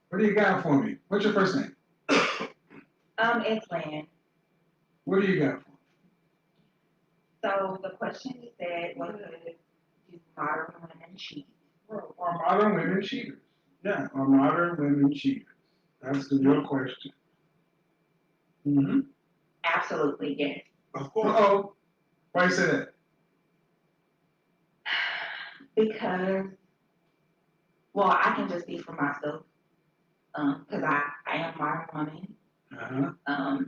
What do you got for me? What's your first name? It's Lynn. What do you got for me? So the question you said was, do modern women cheat? Well, are modern women cheaters? Yeah, are modern women cheaters? That's the real question. Mm-hmm. Absolutely, yes. Of course. Uh-oh. Why you say that? Because, well, I can just speak for myself. Because I am a modern woman. Uh-huh.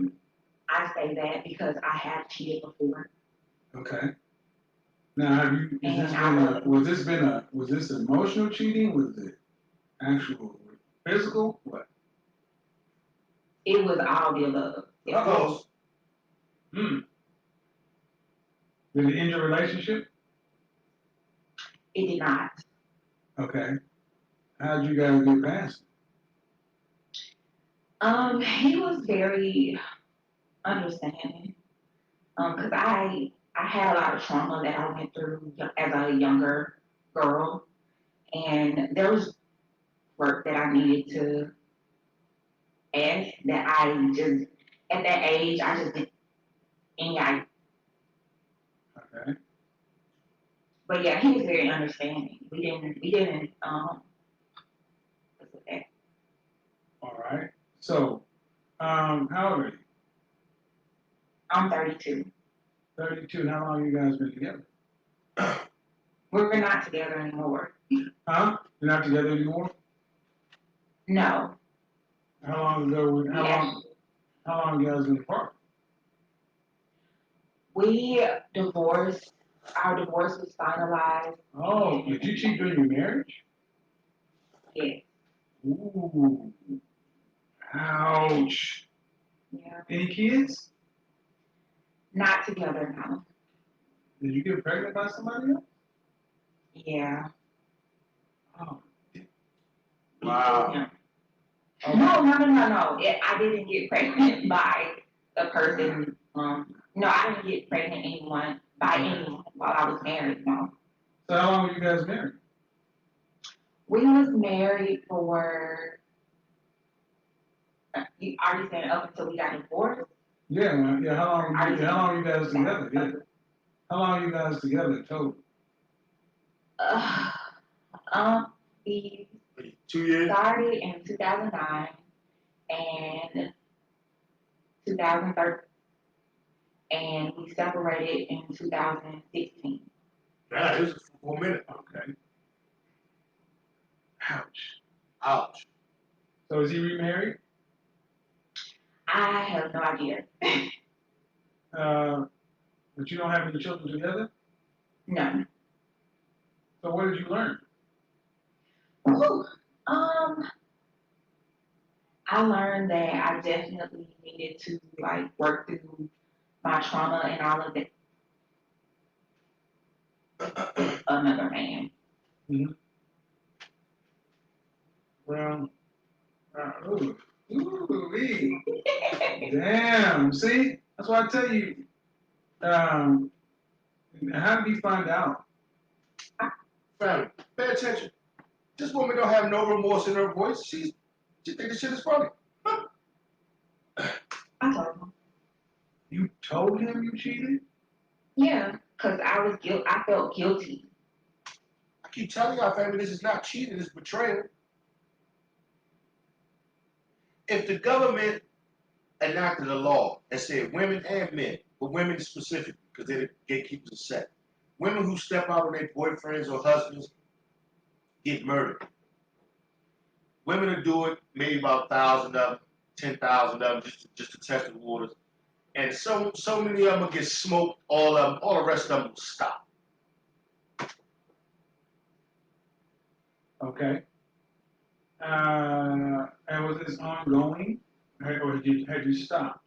I say that because I have cheated before. Okay. Now, have you? Was this emotional cheating? Was it actual physical? What? It was all the above. Uh-oh. Hmm. Did it end your relationship? It did not. Okay. How'd you guys get past it? He was very understanding. Because I had a lot of trauma that I went through as a younger girl, and there was work that I needed to ask that I just, at that age, I just didn't, and Okay. but yeah, he was very understanding. We didn't, what's with that? All right. So, how old are you? I'm 32. 32. How long you guys been together? We're not together anymore. Huh? You're not together anymore? No. How long ago? Yeah. How long you guys been apart? We divorced. Our divorce was finalized. Oh, did you cheat during your marriage? Yeah. Ooh. Ouch. Yeah. Any kids? Not together now. Did you get pregnant by somebody else? Yeah. Oh. Wow. Yeah. No. I didn't get pregnant by a person. No, I didn't get pregnant by anyone while I was married. No. So how long were you guys married? We was married for. Are you saying up until we got divorced? Yeah, man. Yeah. How long you guys together? Yeah. How long are you guys together total? We 2 years? started in 2009 and 2013, and we separated in 2016. Nah, it was for a minute. Okay. Ouch. Ouch. So is he remarried? I have no idea. But you don't have any children together? No. So what did you learn? Ooh, I learned that I definitely needed to work through my trauma and all of it with another man. Mm-hmm. Well, ooh, damn. See, that's why I tell you. How did he find out? Family, pay attention. This woman don't have no remorse in her voice. She think this shit is funny. I told him. You told him you cheated? Yeah, because I felt guilty. I keep telling y'all, family, this is not cheating, it's betrayal. If the government enacted a law that said women and men, but women specifically, because they're the gatekeepers of sex, women who step out on their boyfriends or husbands get murdered. Women will do it, maybe about 1,000 of them, 10,000 of them, just to test the waters. And so many of them will get smoked, all the rest of them will stop. Okay. And was this ongoing? Or had you stopped?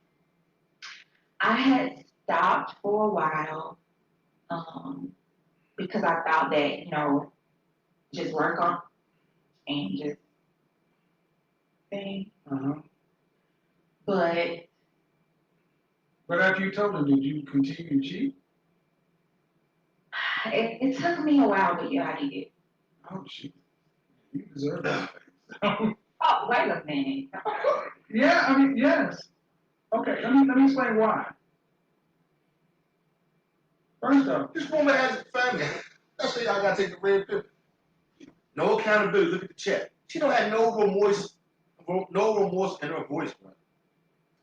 I had stopped for a while because I thought that, just work on and just thing. Uh-huh. But But after you told him, did you continue to cheat? it took me a while, but yeah, I did. Oh, shit. You deserve that. Oh, wait a minute. Yeah, I mean, yes. Okay, let me explain why. First off, This woman has a family. That's why y'all gotta take the red pill. No accountability. Look at the check. She don't have no remorse in her voice, bro.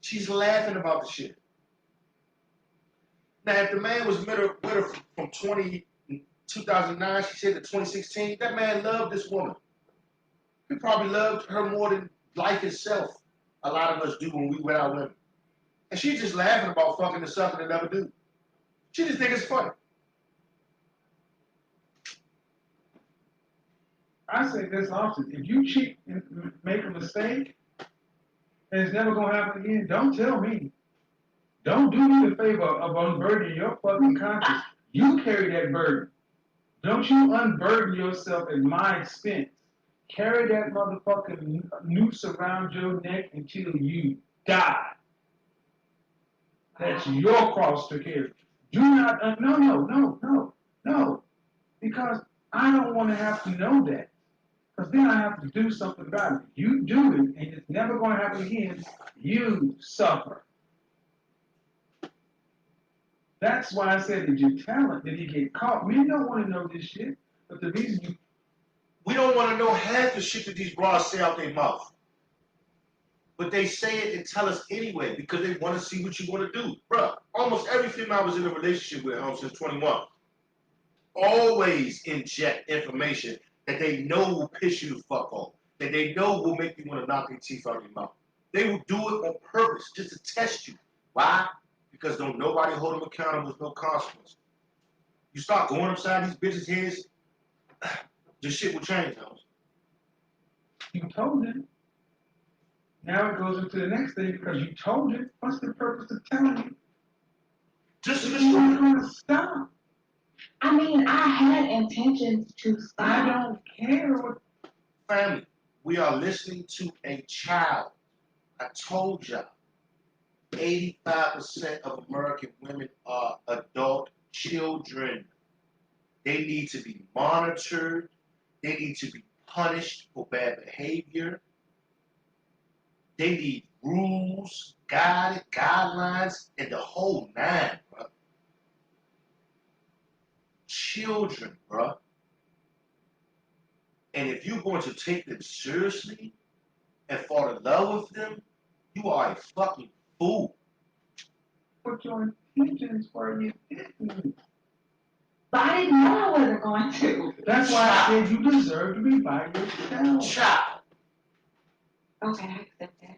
She's laughing about the shit. Now, if the man was with her from 2009, she said to 2016, that man loved this woman. He probably loved her more than life itself. A lot of us do when we with our women. And she's just laughing about fucking the sucker that never do. She just think it's funny. I say this often. If you cheat and make a mistake, and it's never going to happen again, don't tell me. Don't do me the favor of unburdening your fucking conscience. You carry that burden. Don't you unburden yourself at my expense. Carry that motherfucking noose around your neck until you die. That's your cross to carry. Do not, no. Because I don't want to have to know that. Because then I have to do something about it. You do it, and it's never going to happen again. You suffer. That's why I said, did you tell him? Did he get caught? Men don't want to know this shit. But the reason you... We don't want to know half the shit that these bras say out their mouth. But they say it and tell us anyway because they want to see what you want to do. Bruh, almost every female I was in a relationship with since 21 always inject information that they know will piss you the fuck off, that they know will make you want to knock their teeth out your mouth. They will do it on purpose just to test you. Why? Because don't nobody hold them accountable with no consequence. You start going upside these bitches' heads, the shit will change, hoes. You told him. Now it goes into the next thing because you told him. What's the purpose of telling him? Just to You're destroy not them. going to stop. I mean, I had intentions to stop. I don't care what... Family, we are listening to a child. I told y'all, 85% of American women are adult children. They need to be monitored. They need to be punished for bad behavior. They need rules, guidelines, and the whole nine, bro. Children, bro. And if you're going to take them seriously and fall in love with them, you are a fucking fool. What your intentions were you didn't. But I didn't know I wasn't going to. That's why I said you deserve to be by yourself. Child. Okay, I accept that.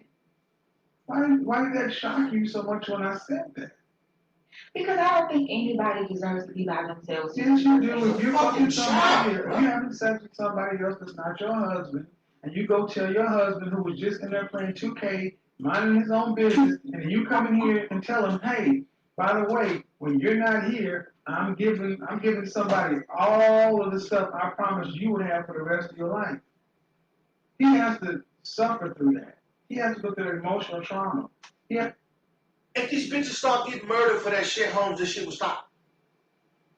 Why did that shock you so much when I said that? Because I don't think anybody deserves to be by themselves. Yes, you do. If you're Fucking fucking somebody, child, if you're having sex with somebody else that's not your husband, and you go tell your husband who was just in there playing 2K, minding his own business, and you come in here and tell him, hey, by the way, when you're not here, I'm giving somebody all of the stuff I promised you would have for the rest of your life. He has to suffer through that. He has to go through emotional trauma. If these bitches start getting murdered for that shit, Holmes, this shit will stop.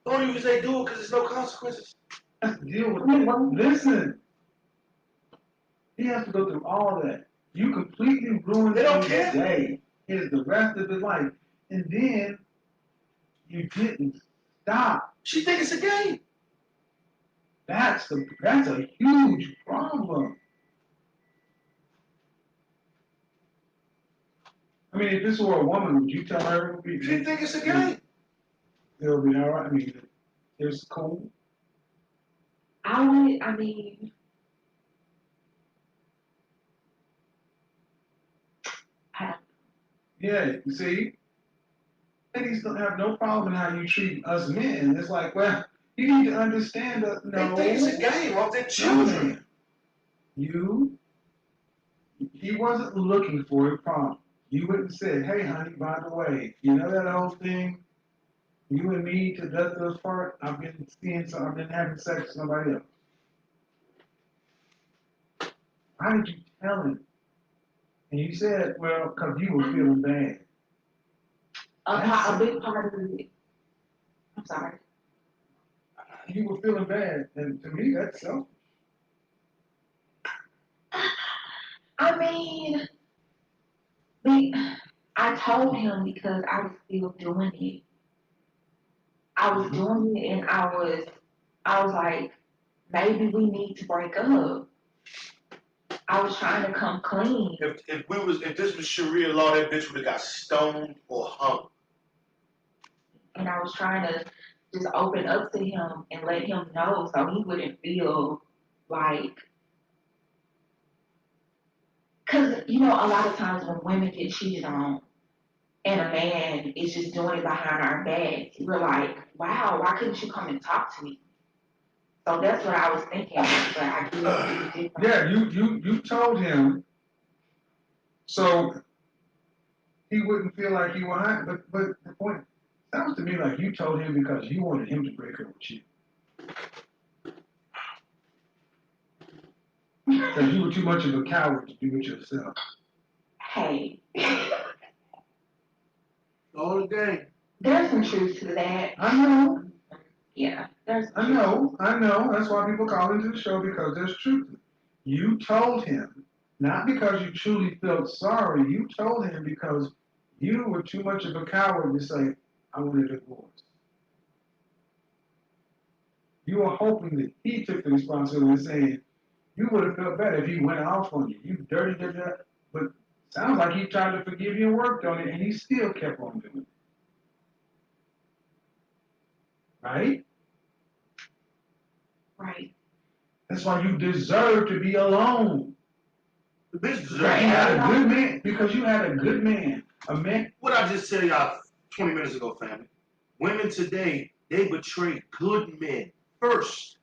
The only reason they do it because there's no consequences. He has to deal with it. Listen. He has to go through all that. You completely ruined They don't his care. day. His the rest of his life. And then you didn't stop. She think it's a game. That's a huge problem. I mean, if this were a woman, would you tell her it would be? She think it's a game. It'll be all right. I mean, it's cool. I mean, Yeah, you see? Ladies don't have no problem in how you treat us men. It's like, well, you need to understand that, no. They think it's a game of their children. He wasn't looking for a problem. You wouldn't say, hey, honey, by the way, you know that old thing? You and me to death do us part. I've been having sex with somebody else. How did you tell him? And you said, well, because you were feeling bad. a big part of it. I'm sorry. You were feeling bad, and to me, that's selfish. I mean, I told him because I was still doing it. I was doing it, and I was like, maybe we need to break up. I was trying to come clean. If this was Sharia law, that bitch would have got stoned or hung. And I was trying to just open up to him and let him know so he wouldn't feel like, because, you know, a lot of times when women get cheated on and a man is just doing it behind our backs, we're like, wow, why couldn't you come and talk to me? So that's what I was thinking, but I guess it was different. Yeah, you told him so he wouldn't feel like you were hot, but the point sounds to me like you told him because you wanted him to break up with you. Because you were too much of a coward to do it yourself. Hey. All the game. There's some truth to that. I know. Yeah, there's I know. That's why people call into the show because there's truth. You told him, not because you truly felt sorry, you told him because you were too much of a coward to say, I want a divorce. You were hoping that he took the responsibility, saying, you would have felt better if he went off on you. You dirty, dirty, dirty. But sounds like he tried to forgive you and worked on it, and he still kept on doing it. Right? Right. That's why you deserve to be alone. The bitch deserves Because you to had a have good man. Because you had a good man. A man. what I just said y'all 20 minutes ago, family. Women today, they betray good men first.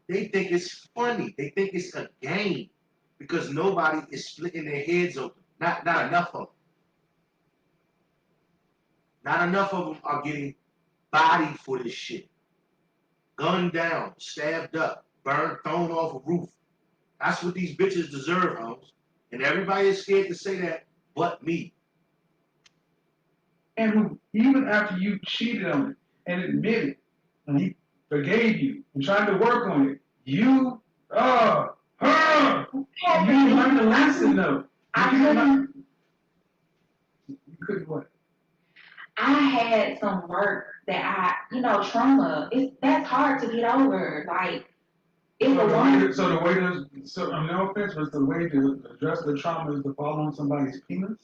They think it's funny. They think it's a game because nobody is splitting their heads open. Not enough of them. Not enough of them are getting bodied for this shit. Gunned down, stabbed up, burned, thrown off a roof. That's what these bitches deserve, Holmes. And everybody is scared to say that, but me. And who, even after you cheated on it and admitted, and he forgave you and tried to work on it, you, you didn't learn the lesson though. You couldn't what? I had some work that trauma. That's hard to get over. Like, it's a woman. So the way to, no offense, but the way to address the trauma is to fall on somebody's penis?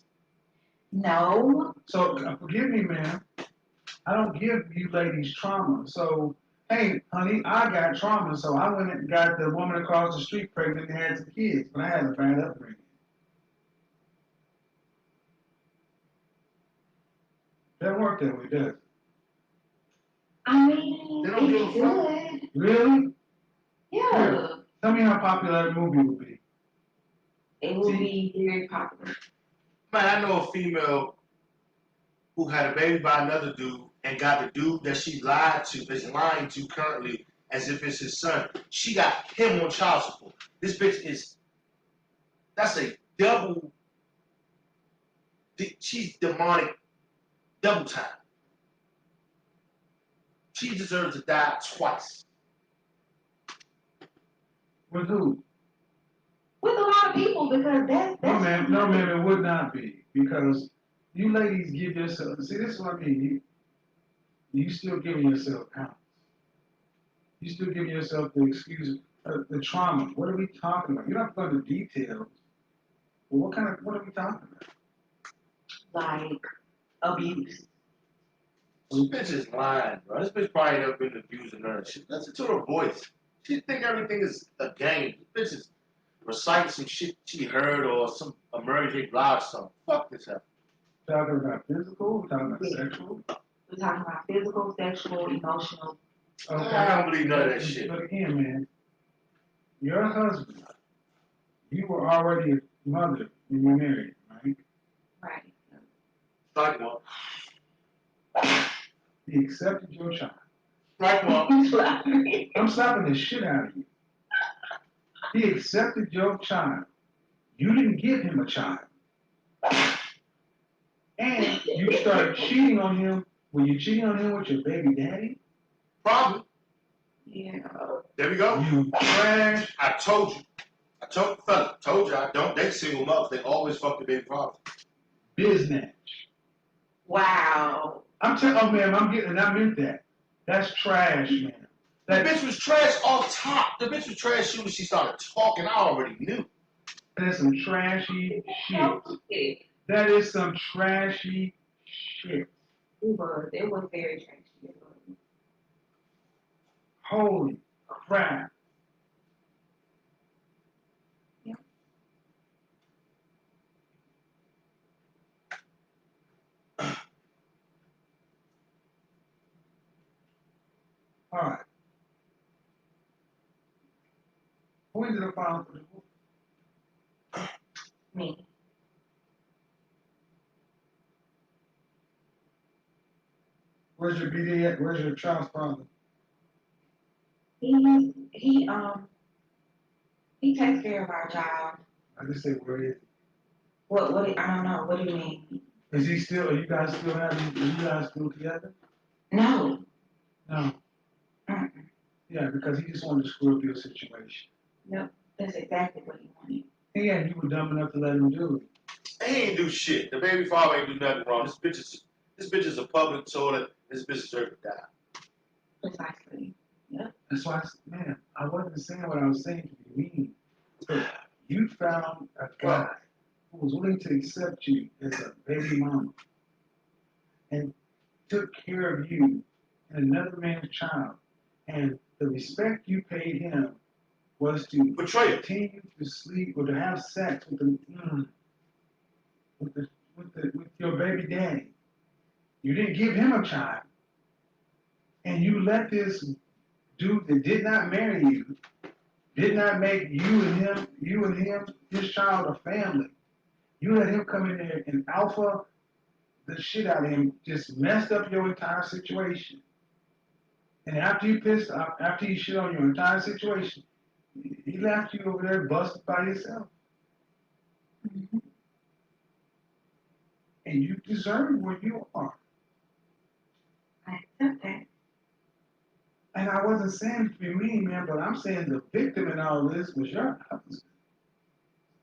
No. So forgive me, man. I don't give you ladies trauma. So, hey, honey, I got trauma, so I went and got the woman across the street pregnant and had some kids, but I had a bad upbringing. Doesn't work that way, does it? I mean, They don't give a it fuck. could. Really? Yeah. Tell me how popular that movie would be. It would be very popular. Man, I know a female who had a baby by another dude and got the dude that she is lying to currently as if it's his son. She got him on child support. This bitch that's a double, she's demonic double time. She deserves to die twice. With who? With a lot of people, because that's No, ma'am, it would not be. Because you ladies give yourself, see, this is what I mean. You still giving yourself pounds. You still giving yourself the excuse, the trauma. What are we talking about? You're not going to details. Well, what are we talking about? like abuse. This bitch is lying, bro. This bitch probably never been abusing her. She listen to her voice. She think everything is a game. This bitch is reciting some shit she heard or some emergency blog something. Fuck this up. Talking about physical, we're talking about sexual. We're talking about physical, sexual, emotional. Okay. I don't believe none of that shit. But again, man, your husband, you were already a mother when you married, right? Right. Strike one. He accepted your child. Strike one. I'm slapping the shit out of you. He accepted your child. You didn't give him a child. And you started cheating on him. Were you cheating on him with your baby daddy? Probably. Yeah. There we go. You trash. I told you. I told you I don't date single mothers. They always fuck the baby fathers. Business. Wow. Oh man, I meant that. That's trash, man. The bitch was trash off top. The bitch was trash soon as she started talking. I already knew. That's some trashy shit. That is some trashy shit. It was very trashy. Holy crap. Yeah. All right. Who ended up filing for divorce? Me. Where's your BD at? Where's your child's father? He takes care of our child. I just say where is What I don't know. What do you mean? he? Is he still? Are you guys still together? No. No. Mm-mm. Yeah, because he just wanted to screw up your situation. Yep. That's exactly what he wanted. Yeah, you were dumb enough to let him do it. He ain't do shit. The baby father ain't do nothing wrong. This bitch is a public toilet. This bitch deserves to die. Precisely. Yep. That's why, man, I wasn't saying what I was saying to be mean. But you found a guy who was willing to accept you as a baby mama and took care of you and another man's child. And the respect you paid him was to Betrayal. continue to sleep or to have sex with with your baby daddy. You didn't give him a child, and you let this dude that did not marry you, did not make you and him, his child, a family. You let him come in there and alpha the shit out of him, just messed up your entire situation. And after you pissed off, after you shit on your entire situation, he left you over there busted by yourself. Mm-hmm. And you deserve where you are. I accept that. And I wasn't saying to be mean, man, but I'm saying the victim in all this was your husband.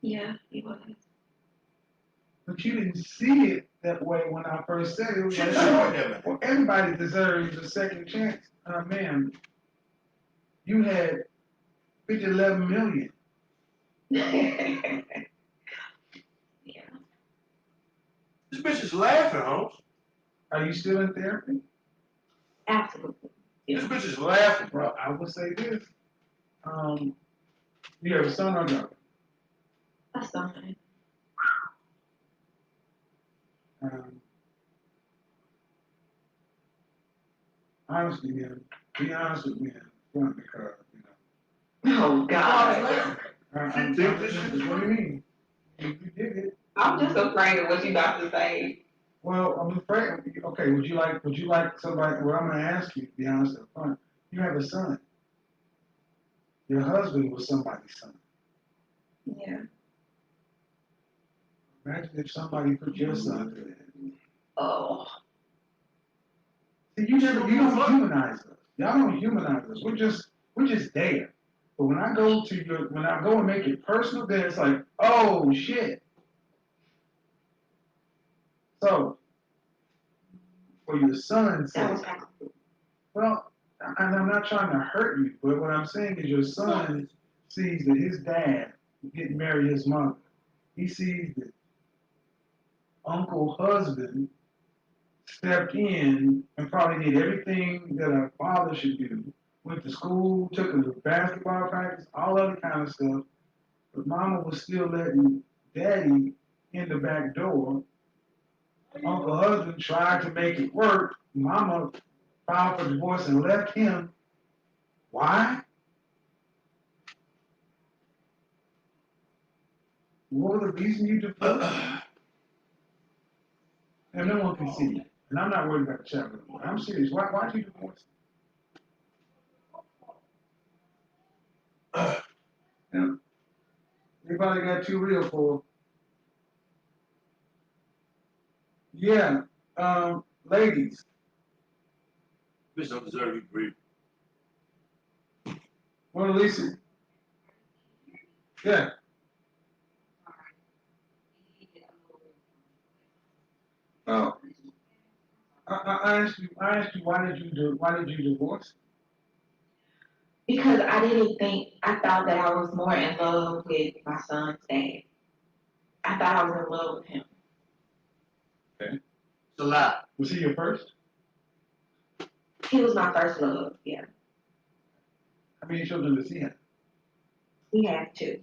Yeah, he was. But you didn't see it that way when I first said it. It was She like, destroyed that man. well, everybody deserves a second chance. Man, you had 11 million. Yeah. This bitch is laughing, Holmes. Are you still in therapy? Absolutely. This bitch is laughing, bro. Well, I will say this. You have a son or daughter? A son. Honestly, man, be honest with me in front because, Oh God. I'm think this what is do you mean? You did it. I'm just afraid of what you about to say. Well, I'm afraid. Okay, would you like somebody? Well, I'm going to ask you to be honest up front. You have a son. Your husband was somebody's son. Yeah. Imagine if somebody put your son through that. Oh. See, you don't humanize us. Y'all don't humanize us. We're just there. But when I go and make it personal, then it's like, oh shit. So, for your son's That sake, was happening. well, and I'm not trying to hurt you, but what I'm saying is your son sees that his dad didn't marry his mother. He sees that Uncle husband stepped in and probably did everything that a father should do. Went to school, took him to basketball practice, all other kind of stuff. But mama was still letting daddy in the back door. Uncle husband tried to make it work. Mama filed for divorce and left him. Why? What was the reason you divorced? And no one can see it. And I'm not worried about the chat room. I'm serious. Why'd you divorce? Now, anybody got too real for? Yeah, ladies. Bitch don't deserve to be breathing. Mona Lisa. Yeah. Well, I asked you why did you divorce? Because I thought that I was more in love with my son's dad. I thought I was in love with him. Okay. It's a lie. Was he your first? He was my first love, yeah. How many children does he have? He has two.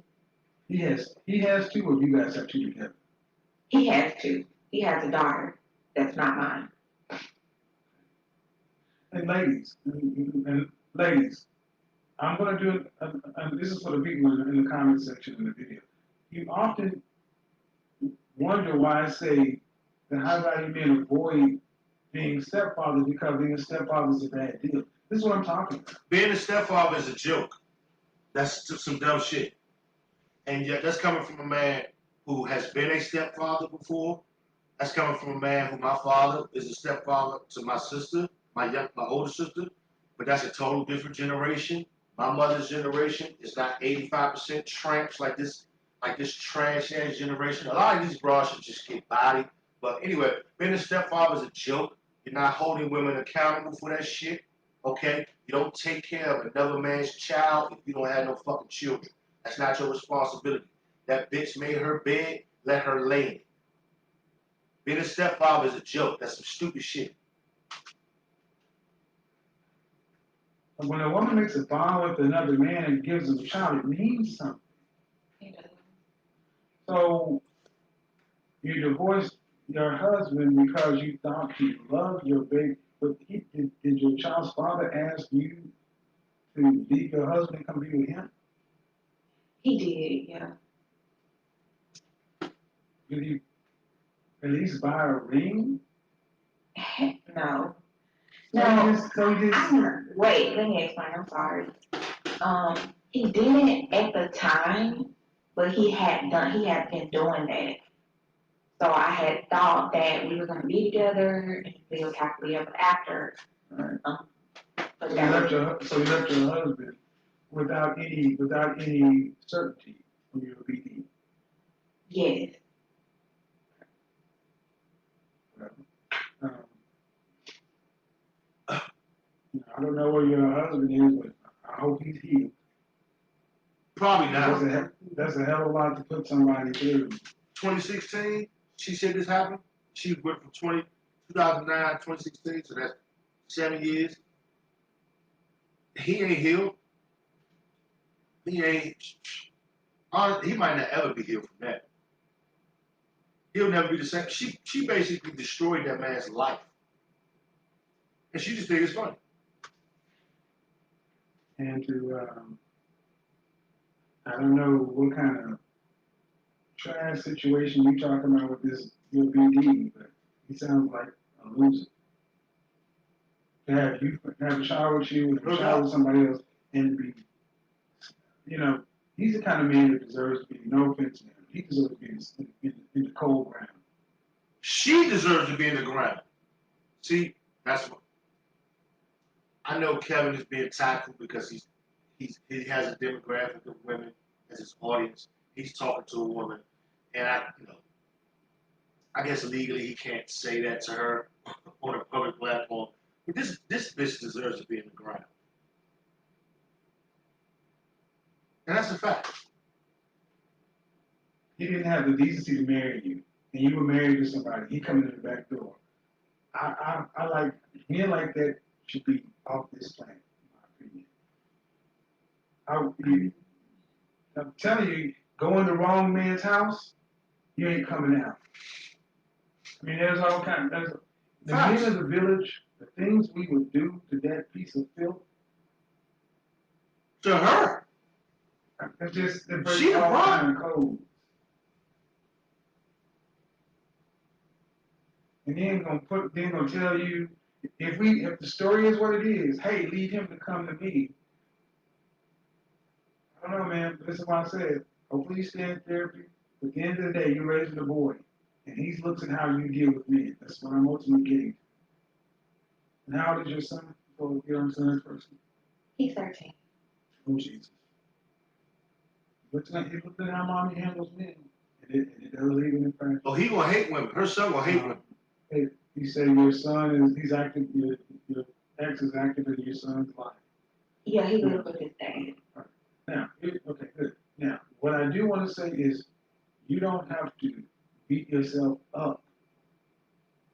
He has two, or you guys have two together? He has two. He has a daughter that's not mine. And ladies, I'm going to do it, and this is for the people in the comment section in the video. You often wonder why I say that high value men avoid being stepfathers because being a stepfather is a bad deal. This is what I'm talking about. Being a stepfather is a joke. That's some dumb shit. And yet that's coming from a man who has been a stepfather before. That's coming from a man who my father is a stepfather to my sister, my older sister. But that's a total different generation. My mother's generation is not 85% tramps like this trash ass generation. A lot of these bras should just get bodied. But anyway, being a stepfather is a joke. You're not holding women accountable for that shit. Okay? You don't take care of another man's child if you don't have no fucking children. That's not your responsibility. That bitch made her bed, let her lay in it. Being a stepfather is a joke. That's some stupid shit. When a woman makes a bond with another man and gives him a child, it means something. So you divorced your husband because you thought he loved your baby, but did your child's father ask you to leave your husband and come be with him? He did, yeah. Did he at least buy a ring? Heck no. Wait, let me explain. I'm sorry. He didn't at the time, but he had been doing that. So I had thought that we were gonna be together and we would happily ever after. Right. But So you left your husband without any certainty when you were BD. yes. Um, I don't know where your husband is, but I hope he's healed. Probably not. That's a hell of a lot to put somebody through. 2016, she said this happened. She went from 2009, 2016, so that's 7 years. He ain't healed. He might not ever be healed from that. He'll never be the same. She basically destroyed that man's life. And she just think it's funny. And I don't know what kind of trash situation you talking about with your BD, but he sounds like a loser. To have a child with you, and a child with somebody else, and be, he's the kind of man that deserves to be, no offense to him, he deserves to be in the cold ground. She deserves to be in the ground. See, that's what I know. Kevin is being tactful because he has a demographic of women as his audience. He's talking to a woman, and I guess legally he can't say that to her on a public platform. But this bitch deserves to be in the ground, and that's a fact. He didn't have the decency to marry you, and you were married to somebody. He coming in the back door. I like men like that should be off this planet, in my opinion. I'm telling you, go in the wrong man's house, you ain't coming out. I mean, there's all kinds. The men of the village, the things we would do to that piece of filth. To her. It's just the She all a kind of codes. And then gonna tell you, if the story is what it is, hey, lead him to come to me. I don't know, man. This is why I said, hopefully you stay in therapy. But at the end of the day, you're raising a boy. And he looks at how you deal with men. That's what I'm ultimately getting. And how old is your son? Before we get on to the next person. He's 13. Oh, Jesus. Looks at how mommy handles men. And it does leave an impression. Oh, he gonna hate women. Her son gonna hate women. Hey, you say your son he's active, your ex is active in your son's life. Yeah, he lives with his dad. Right. Now, okay, good. Now, what I do want to say is you don't have to beat yourself up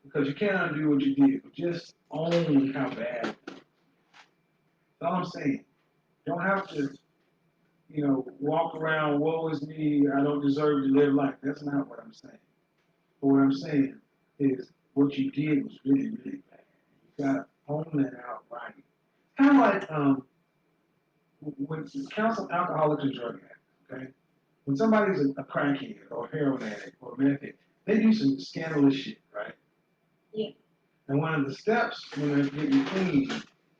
because you can't undo what you did, but just own how bad. That's all I'm saying. You don't have to, walk around, woe is me, I don't deserve to live life. That's not what I'm saying. But what I'm saying is what you did was really, really bad. You gotta own that outright. Kind of like when you counsel alcoholics and drug addicts, okay? When somebody's a crackhead or a heroin addict or a meth addict, they do some scandalous shit, right? Yeah. And one of the steps when they're getting clean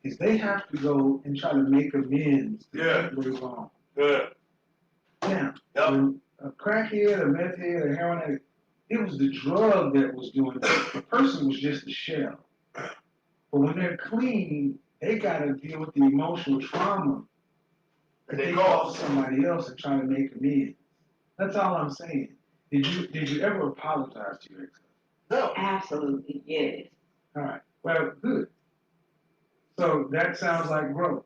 is they have to go and try to make amends to what is wrong. Yeah. Now, when a crackhead, a meth head, a heroin addict, it was the drug that was doing it. The person was just a shell. But when they're clean, they got to deal with the emotional trauma that they call somebody else and try to make amends. That's all I'm saying. Did you ever apologize to your ex? No. Absolutely, yes. All right. Well, good. So that sounds like growth.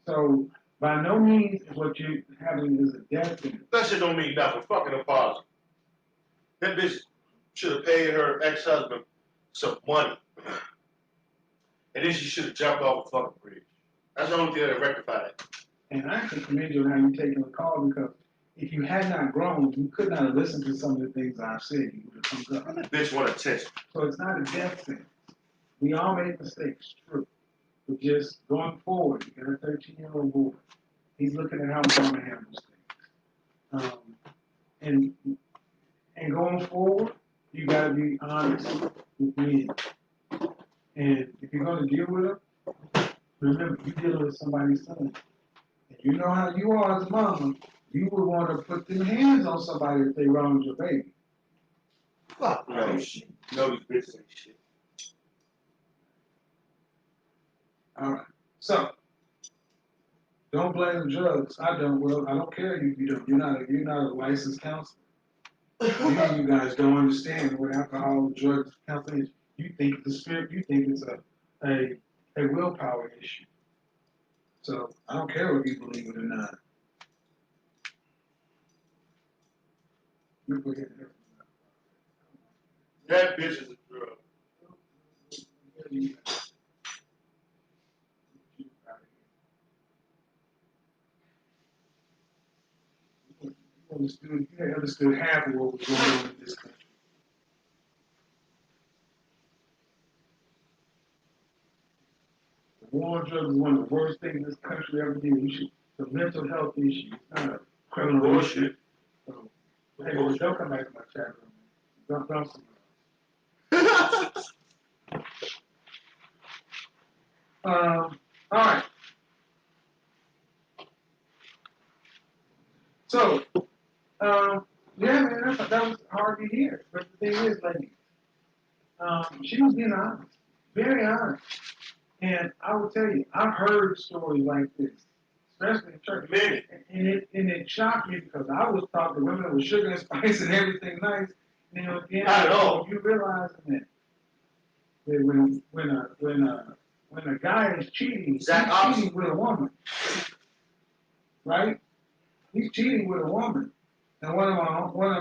So by no means is what you're having is a death sentence. That shit don't mean nothing. Fucking apology. That bitch should have paid her ex-husband some money. And then she should have jumped off the fucking bridge. That's the only thing that rectified it. And I can commend you on how you're taking the call because if you had not grown, you could not have listened to some of the things I've said. You would have come up. That bitch want attention. So it's not a death sentence. We all make mistakes, true. But just going forward, you got a 13-year-old boy. He's looking at how mama handles things. And going forward, you got to be honest with me. And if you're going to deal with her, remember, you're dealing with somebody's son. And you know how you are as a mama. You would want to put them hands on somebody if they wronged your baby. Fuck no shit. No, these bitches ain't shit. All right. So, don't blame the drugs. I don't. Well, I don't care if you don't. You're not a licensed counselor. You guys don't understand what alcohol, drugs, counseling is. You think the spirit. You think it's a willpower issue. So I don't care if you believe it or not. You go ahead and That bitch is a drug. You understood half of what was going on in this country. The war on drugs is one of the worst things this country ever did. The mental health issue. It's not a criminal Bullshit. issue. So, hey, don't come back to my chat room. Don't somewhere else. All right. So, yeah, man, that was hard to hear. But the thing is, ladies, she was being honest, very honest. And I will tell you, I've heard stories like this, especially in church. Many. And it shocked me because I was taught that women with sugar and spice and everything nice. You know, at the end, Not at all. you realizing that when a guy is cheating, he's cheating with a woman, right? He's cheating with a woman. And one of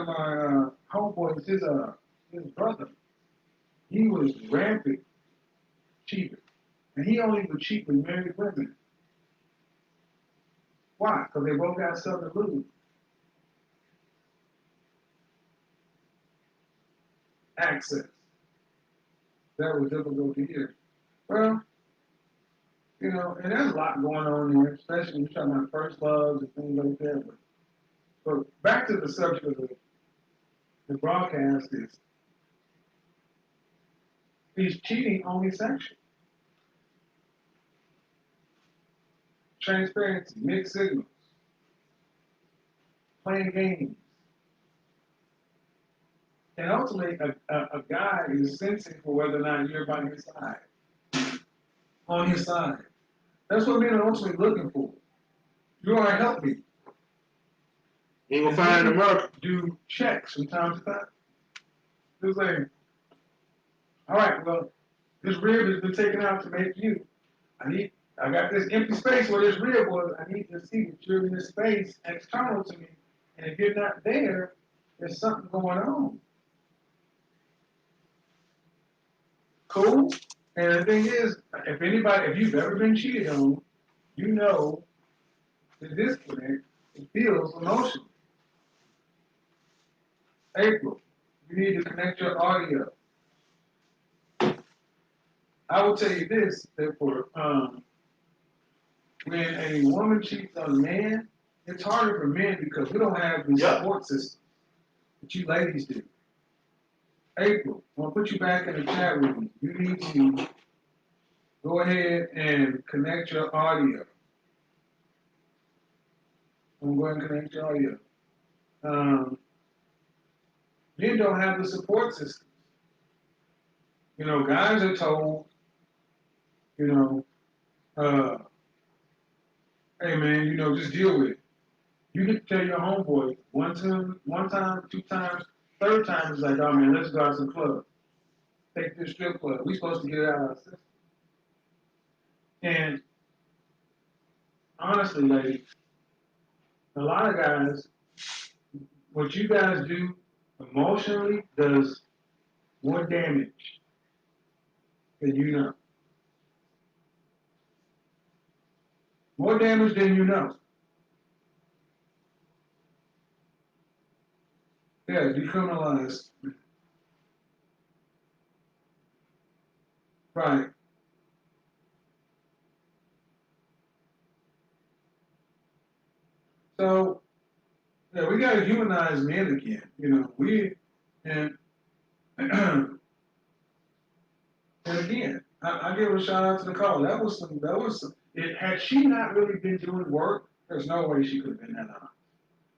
my homeboys, his brother, he was rampant cheater, and he only would cheat with married women. Why? Because they both got something to lose. Access. That was difficult to hear. Well, you know, and there's a lot going on there, especially when you're talking about first loves and things like that. But back to the subject of the broadcast is cheating only sexual? Transparency, mixed signals, playing games. And ultimately, a guy is sensing for whether or not you're by his side, on his side. That's what men are ultimately looking for. You are a help me. You ain't gonna find the murder. Do checks from time to time. It's like, all right, well, this rib has been taken out to make you. I got this empty space where this rib was. I need to see that you're in this space external to me. And if you're not there, there's something going on. Cool? And the thing is, if you've ever been cheated on, you know the disconnect, it feels emotional. April, you need to connect your audio. I will tell you this, that when a woman cheats on a man, it's harder for men because we don't have the support system that you ladies do. April, I'm going to put you back in the chat room. You need to go ahead and connect your audio. I'm going to connect your audio. Men don't have the support system. You know, guys are told, you know, hey man, you know, just deal with it. You get to tell your homeboy one time, two times, third time is like, oh man, let's go out to the club. Take this strip club. We supposed to get it out of our system. And honestly, ladies, a lot of guys, what you guys do emotionally does more damage than you know. More damage than you know. Yeah, decriminalize. Right. So, yeah, we got to humanize men again. You know, and, and again, I give a shout out to the call. That was some, had she not really been doing work, there's no way she could have been that honest.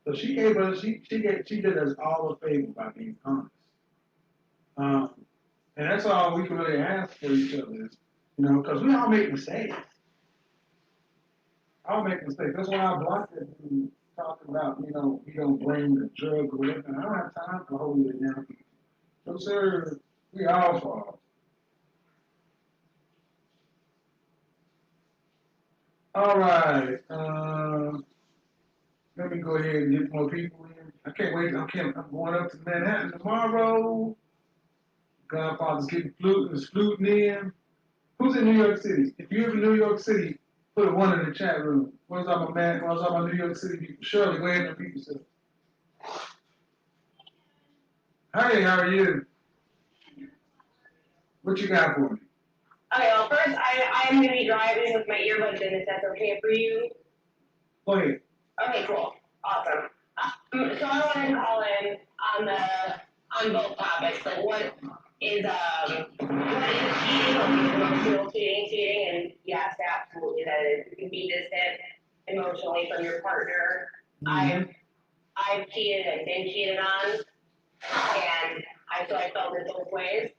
So she gave us, she did us all a favor by being honest. Um, and that's all we can really ask for each other is, you know, because we all make mistakes. I'll make mistakes. That's why I blocked it and talking about, you know, you don't blame the drug or whatever. I don't have time for holding it down. So, sir, we all fall. All right. Let me go ahead and get more people in. I can't wait. I'm going up to Manhattan tomorrow. Godfather's getting is fluting in. Who's in New York City? If you're in New York City, put a one in the chat room. What's up, my man? What's up, my New York City people? Shirley, go ahead and repeat yourself. Hey, how are you? What you got for me? Okay, well, first, I am going to be driving with my earbuds in, if that's okay for you. Go ahead. Okay, cool. Awesome. So I wanted to call in on both topics, like what is cheating, like emotional cheating, and yes, absolutely, that is, you can be distant emotionally from your partner. Mm-hmm. I've cheated, I've been cheated on, and I felt it both ways.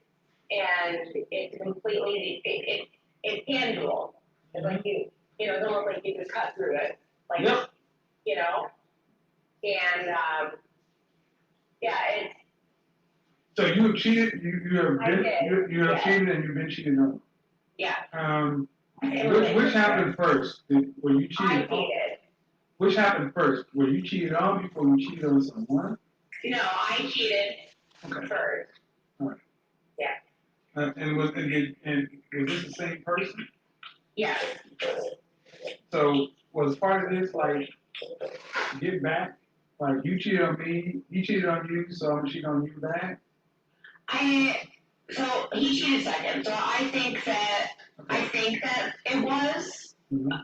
And it's completely, it's tangible. It's like it's almost like you can cut through it. Like, Yep. you know? And, yeah, it's. So you have cheated, you have been, you have Yeah. cheated and you've been cheated on. Yeah. Which happened first? Were you cheated? I cheated. Which happened first? Were you cheated on before you cheated on someone? No, I cheated first. All right. Yeah. And was this the same person? Yeah. So was part of this like get back? Like you cheated on me, he cheated on you, so I'm cheating on you back? So he cheated second. So I think that it was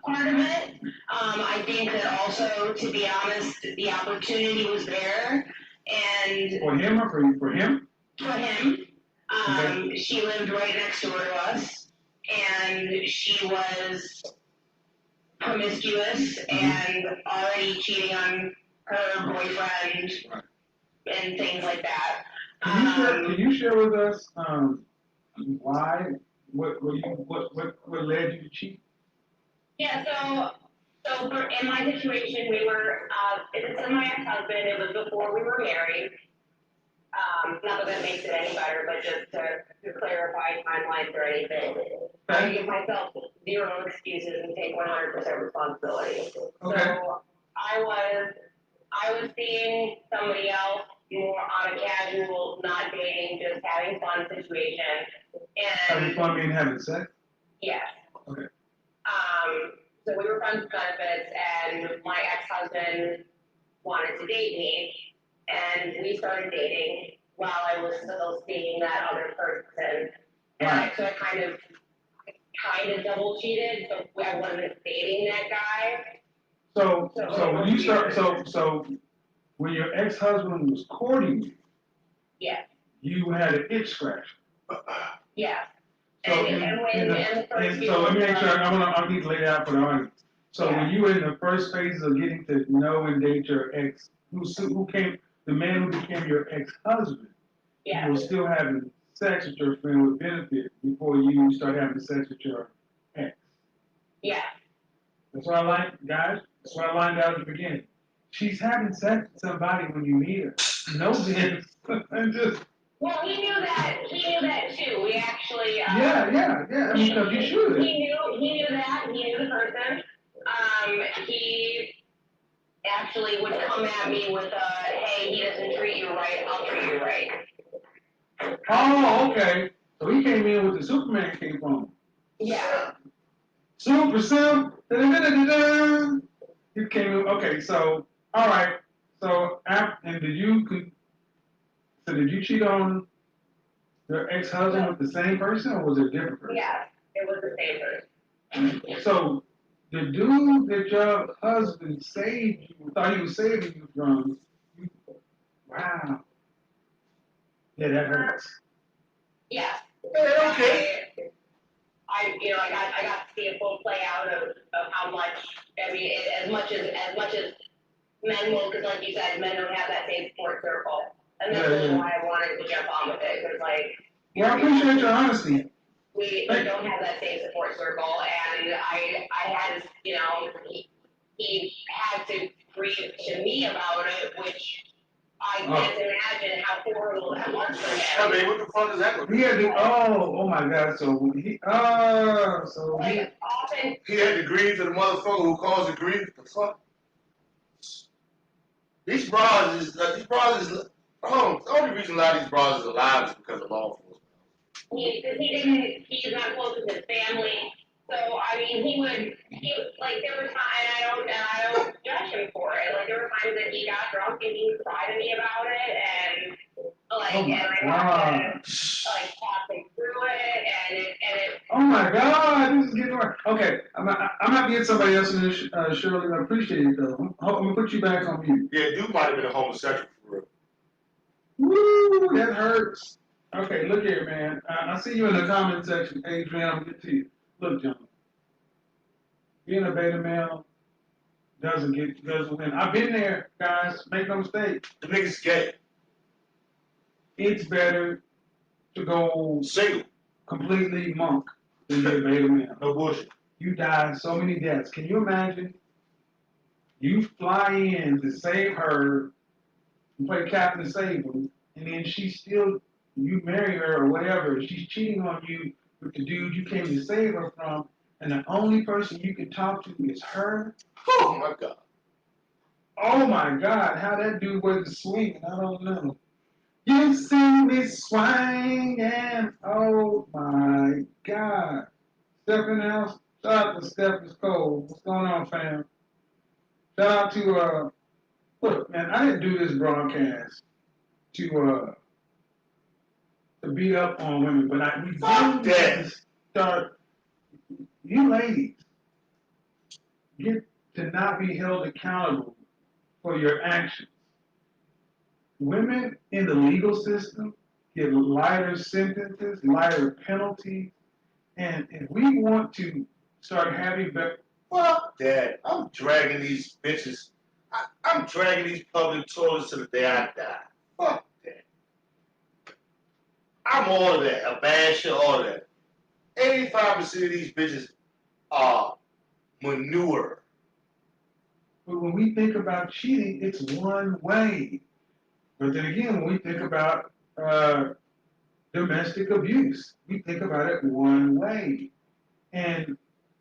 part of it. I think that also, to be honest, the opportunity was there, and For him or for him? For him, Okay. she lived right next door to us, and she was promiscuous and already cheating on her boyfriend and things like that. Can you share with us why what led you to cheat? Yeah, so in my situation, we were it's my ex-husband. It was before we were married. Not that that makes it any better, but just to clarify timelines or anything. I give myself zero excuses and take 100% responsibility. Okay. So I was seeing somebody else more on a casual, not dating, just having fun situation. And Having fun mean having sex? Yes. Okay. So we were friends with benefits, and my ex-husband wanted to date me, and we started dating while I was still seeing that other person. And so I kind of double cheated, so I wasn't dating that guy. So when you start, so when your ex-husband was courting you, yeah, you had an itch scratch. Yeah. So so let me make sure I need to lay it out for the audience. So when you were in the first phases of getting to know and date your ex, the man who became your ex-husband, you were still having sex with your friend with benefit before you start having sex with your ex. Yeah. That's what I like, guys. That's what I lined out at the beginning. She's having sex with somebody when you meet her. No business. And just Well, he knew that. He knew that too. We actually. yeah. I mean, because you should. He knew that. He knew the person. He actually would come at me with "Hey, he doesn't treat you right. I'll treat you right." Oh, okay. So he came in with the Superman cape on. Yeah. Super Sim. Da-da-da-da-da. You came in. Okay, so all right. So and did you cheat on your ex-husband with the same person, or was it a different person? Yeah. It was the same person. So the dude that your husband saved you, thought he was saving you from, wow. Yeah, that hurts. Yeah. Yeah, okay. I got to see a full play out of how much. I mean, as much as men will, because like you said, men don't have that same support circle, and that's really why I wanted to jump on with it, because like. Well, I appreciate your honesty. We don't have that same support circle, and I had, he had to grieve to me about it, which I can't imagine how horrible that was for him. I mean, what the fuck is that? He had to, oh my God, so Like, often, He had to grieve to the motherfucker who caused the grief. The fuck? These bras is, the only reason a lot of these bras is alive is because of law enforcement. he's not close with his family, so, I mean, like, there were times, and I don't judge him for it, like, there were times that he got drunk and he would cry to me about it, and, like, and I had to, like, talk him through it, and it. Oh my God, this is getting worse. Okay, I'm not getting somebody else in this, Shirley. I appreciate it though. I'm gonna put you back on mute. Yeah, dude might have been a homosexual for real. Woo, that hurts. Okay, look here, man. I see you in the comment section, Adrian. I'm gonna get to you. Look, John. Being a beta male doesn't win. I've been there, guys. Make no mistake. The nigga's gay. It's better to go Single. completely monk than be a beta male. No bullshit. You die so many deaths. Can you imagine? You fly in to save her, and play Captain Sable, and then you marry her or whatever. She's cheating on you with the dude you came to save her from, and the only person you can talk to is her. Oh my God. Oh my God, how that dude was swinging, I don't know. You see me swinging. Oh my God. Steph in the house. Shout out to Steph is cold. What's going on, fam? Shout out to look, man, I didn't do this broadcast to beat up on women, but we Fuck do that. start. You ladies get to not be held accountable for your actions. Women in the legal system get lighter sentences, lighter penalties, and if we want to start having better. Fuck that. I'm dragging these bitches. I'm dragging these public toilets to the day I die. Fuck that. I'm all of that. A bad shit, all of that. 85% of these bitches are manure. But when we think about cheating, it's one way. But then again, when we think about domestic abuse, we think about it one way. And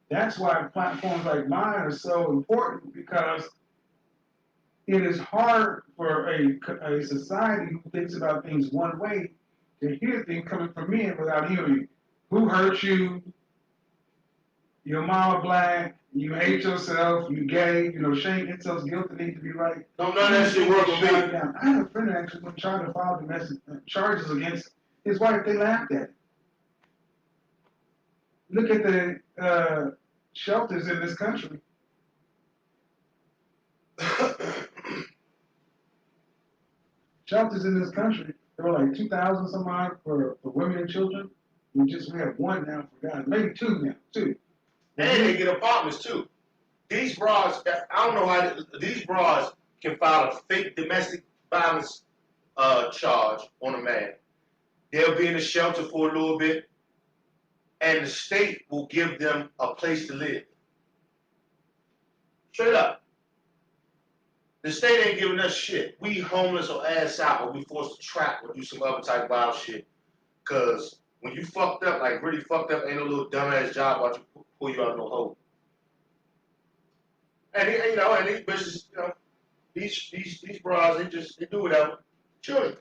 that's why platforms like mine are so important, because it is hard for a society who thinks about things one way to hear things coming from men without hearing who hurt you, your mama black, you hate yourself, you gay, shame, insults, guilt, need to be right. Don't none of that shit work with me. I had a friend that actually went trying to file domestic charges against his wife. They laughed at it. Look at the shelters in this country. Shelters in this country, there were like 2,000 some odd for women and children. We have one now for guys, maybe two now, two. And they get apartments too. These bras, I don't know how these bras can file a fake domestic violence charge on a man. They'll be in the shelter for a little bit, and the state will give them a place to live. Straight up. The state ain't giving us shit. We homeless or ass out, or we forced to trap or do some other type of wild shit. Cause when you fucked up, like really fucked up, ain't no little dumbass job about to pull you out of no hole. And these bitches, these bras, they do whatever. Sure.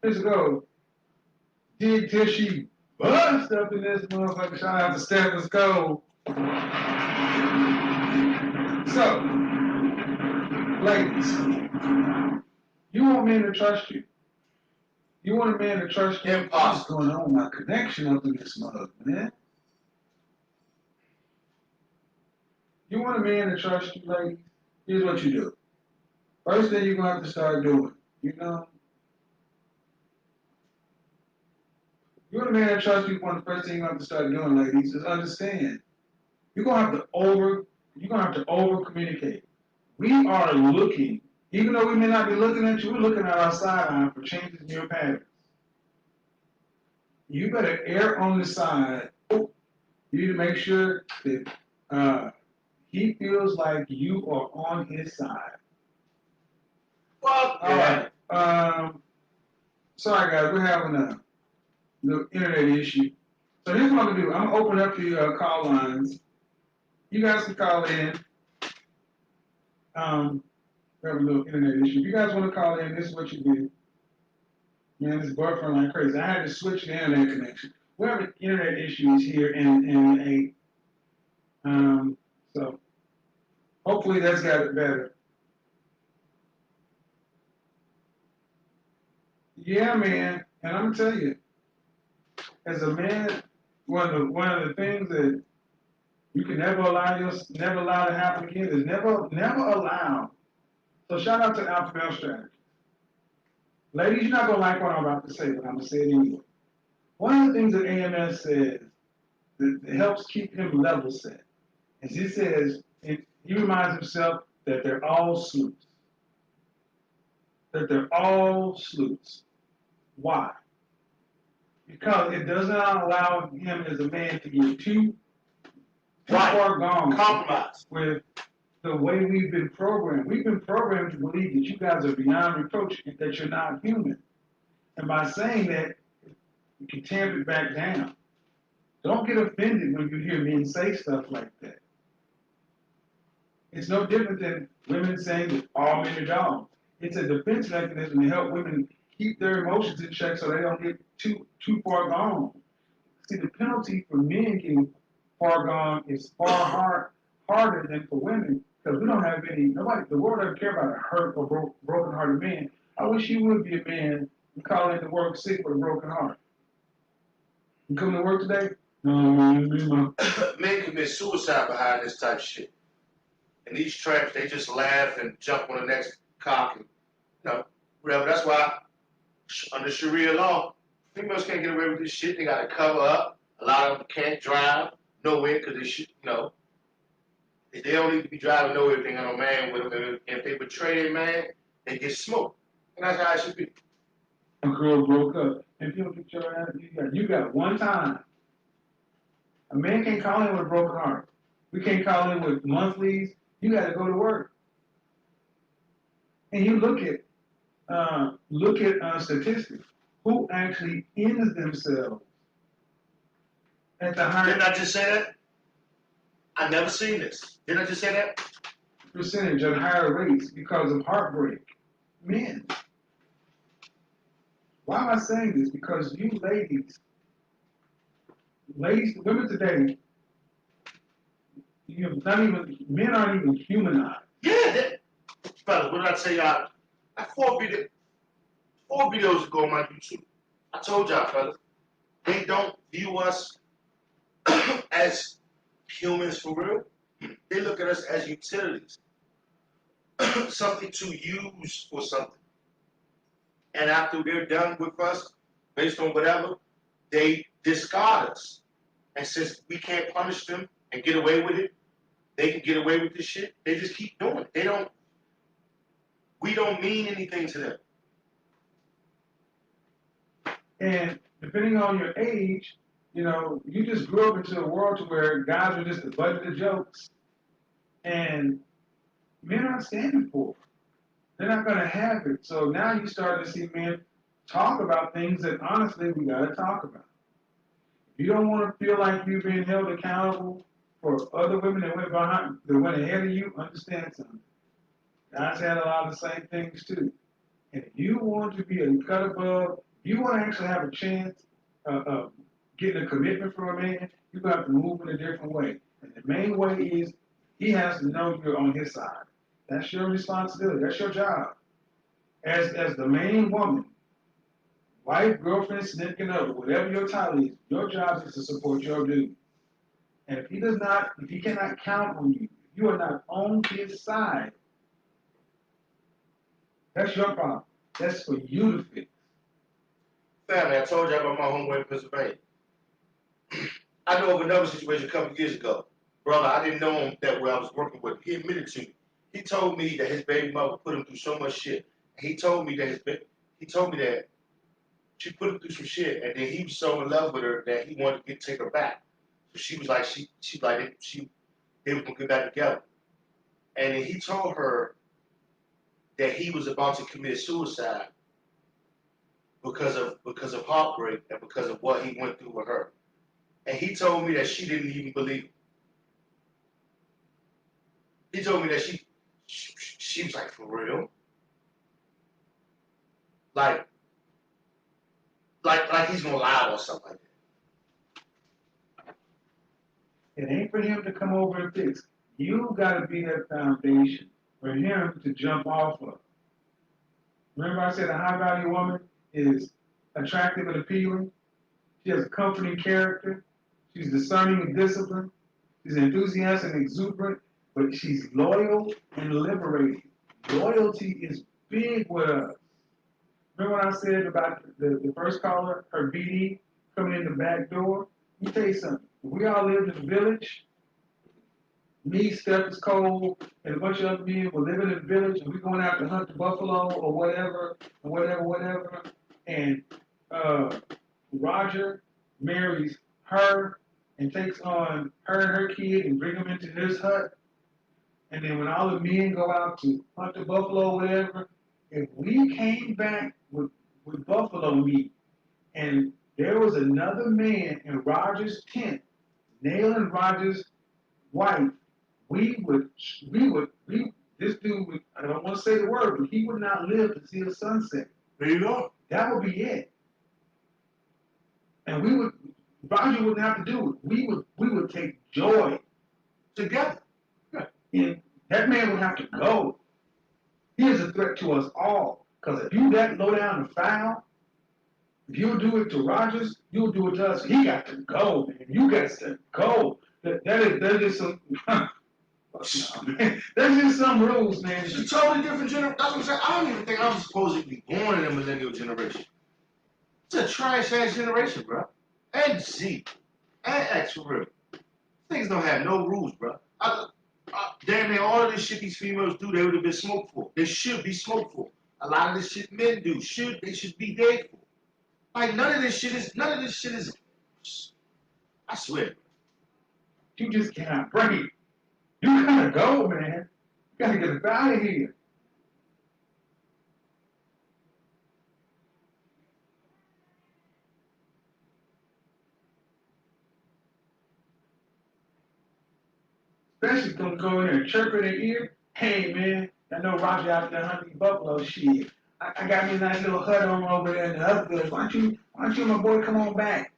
Let's go. Dig till she bust up in this motherfucker. Shout out to Stephen's Cove. So, ladies, you want men to trust you. You want a man to trust you. Impossible. What's going on? My connection up in this mug, man. You want a man to trust you, ladies? Here's what you do. First thing you're gonna have to start doing, you want a man to trust you. One of the first things you're gonna have to start doing, ladies, is understand. You're gonna have to over communicate. We are looking, even though we may not be looking at you, we're looking at our sideline for changes in your patterns. You better err on the side. You need to make sure that he feels like you are on his side. Fuck All yeah. right. Sorry guys, we're having a little internet issue. So here's what I'm gonna do. I'm gonna open up the call lines. You guys can call in. We have a little internet issue. If you guys want to call in, this is what you do. Man, this buffering like crazy. I had to switch the internet connection. We're having internet issues here in so hopefully that's got it better. Yeah, man, and I'm gonna tell you, as a man, one of the things that you can never allow to happen again is never allow. So shout out to Alpha Male Strategy. Ladies, you're not gonna like what I'm about to say, but I'm gonna say it anyway. One of the things that AMS says that helps keep him level set is he says he reminds himself that they're all sleuths. That they're all sleuths. Why? Because it does not allow him as a man to get too far gone Compromise with the way we've been programmed. We've been programmed to believe that you guys are beyond reproach and that you're not human. And by saying that, you can tamp it back down. Don't get offended when you hear men say stuff like that. It's no different than women saying that all men are dogs. It's a defense mechanism to help women keep their emotions in check so they don't get too far gone. See, the penalty for men getting far gone is far harder than for women because we don't have the world doesn't care about a hurt or broken-hearted man. I wish you would be a man and call in to work sick with a broken heart. You come to work today? No, man. Men commit suicide behind this type of shit. And these tramps, they just laugh and jump on the next cock and, whatever. That's why, under Sharia law, females can't get away with this shit. They gotta cover up. A lot of them can't drive nowhere because they should, they don't need to be driving nowhere if they got no man with them. And if they betray their man, they get smoked. And that's how it should be. A girl broke up. If you don't get your ass, you got one time. A man can't call in with a broken heart. We can't call in with monthlies. You got to go to work. And you look at statistics. Who actually ends themselves at the higher? Didn't I just say that? I never seen this. Didn't I just say that? Percentage at higher rates because of heartbreak? Men. Why am I saying this? Because you ladies, women today, men aren't even humanized. Yeah, fellas, what did I tell y'all? Like four videos ago on my YouTube. I told y'all, fellas, they don't view us as humans for real. They look at us as utilities. Something to use for something. And after they're done with us, based on whatever, they discard us. And since we can't punish them and get away with it, they can get away with this shit. They just keep doing it. We don't mean anything to them. And depending on your age, you just grew up into a world to where guys are just the butt of the jokes. And men aren't standing for it. They're not going to have it. So now you start to see men talk about things that honestly we got to talk about. If you don't want to feel like you're being held accountable for other women that went ahead of you, understand something. Guys had a lot of the same things too. And if you want to be a cut above, if you want to actually have a chance of getting a commitment from a man, you're going to have to move in a different way. And the main way is he has to know you're on his side. That's your responsibility. That's your job. As the main woman, wife, girlfriend, significant other, whatever your title is, your job is to support your dude. And if he cannot count on you, if you are not on his side, that's your problem. That's for you to fix. Family, I told you about my homeboy in Pennsylvania. I know of another situation a couple years ago. Brother, I didn't know him that well. I was working with him. He admitted to me. He told me that his baby mother put him through so much shit. He told me that she put him through some shit, and then he was so in love with her that he wanted to take her back. So she was like, they were gonna get back together. And then he told her that he was about to commit suicide because of heartbreak and because of what he went through with her. And he told me that she didn't even believe him. He told me that she was like, for real? Like he's gonna lie or something like that. It ain't for him to come over and fix. You got to be that foundation for him to jump off of. Remember I said a high value woman is attractive and appealing. She has a comforting character. She's discerning and disciplined. She's enthusiastic and exuberant, but she's loyal and liberating. Loyalty is big with us. Remember what I said about the first caller, her BD coming in the back door? Let me tell you something. If we all lived in a village, me, Stephens Cole, and a bunch of other men were living in a village, and we're going out to hunt the buffalo or whatever, and Roger marries her and takes on her and her kid and bring them into his hut. And then when all the men go out to hunt the buffalo or whatever, if we came back with buffalo meat and there was another man in Roger's tent nailing Roger's wife, this dude would, I don't want to say the word, but he would not live to see the sunset. There you go. That would be it. And Roger wouldn't have to do it. We would take joy Together. in, that man would have to go. He is a threat to us all. Because if you that low down and foul, if you do it to Rogers, you'll do it to us. He got to go, man. You got to go. That is some. No, man. There's just some rules, man. It's a totally different generation. That's what I'm saying. I don't even think I was supposed to be born in the millennial generation. It's a trash ass generation, bro. And Z. And X for real. Things don't have no rules, bro. Damn near all of this shit these females do, they would have been smoked for. They should be smoked for. A lot of this shit men do, they should be dead for. Like none of this shit is. I swear. You just can't break. You gotta go, man. You gotta get out of here. Especially gonna go in there and chirp in their ear. Hey, man, I know Roger out there hunting buffalo shit. I got me a nice little hut on over there in the other village. Why don't you, my boy, come on back?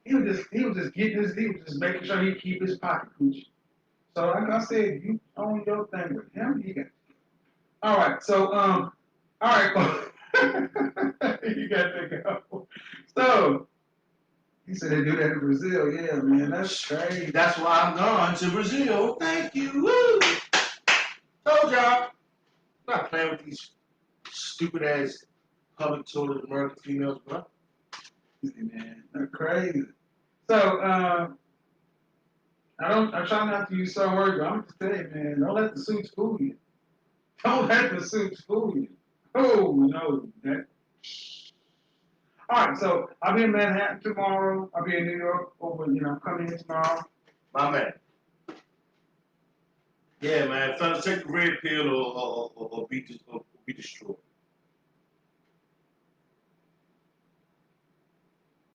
He was just making sure he keep his pocket coochie. So like I said, you own your thing with him. You got. All right. So all right. You got to go. So he said they do that in Brazil. Yeah, man, that's crazy. That's why I'm gone to Brazil. Thank you. Woo! Told y'all. I'm not playing with these stupid ass public toilet American females, bro. Man, they're crazy. So I try not to use some words, but I'm just saying, man, don't let the suits fool you. Don't let the suits fool you. Oh no, that. All right, so I'll be in Manhattan tomorrow. I'll be in New York coming in tomorrow. My man. Yeah, man. Fellas, take the red pill or be destroyed.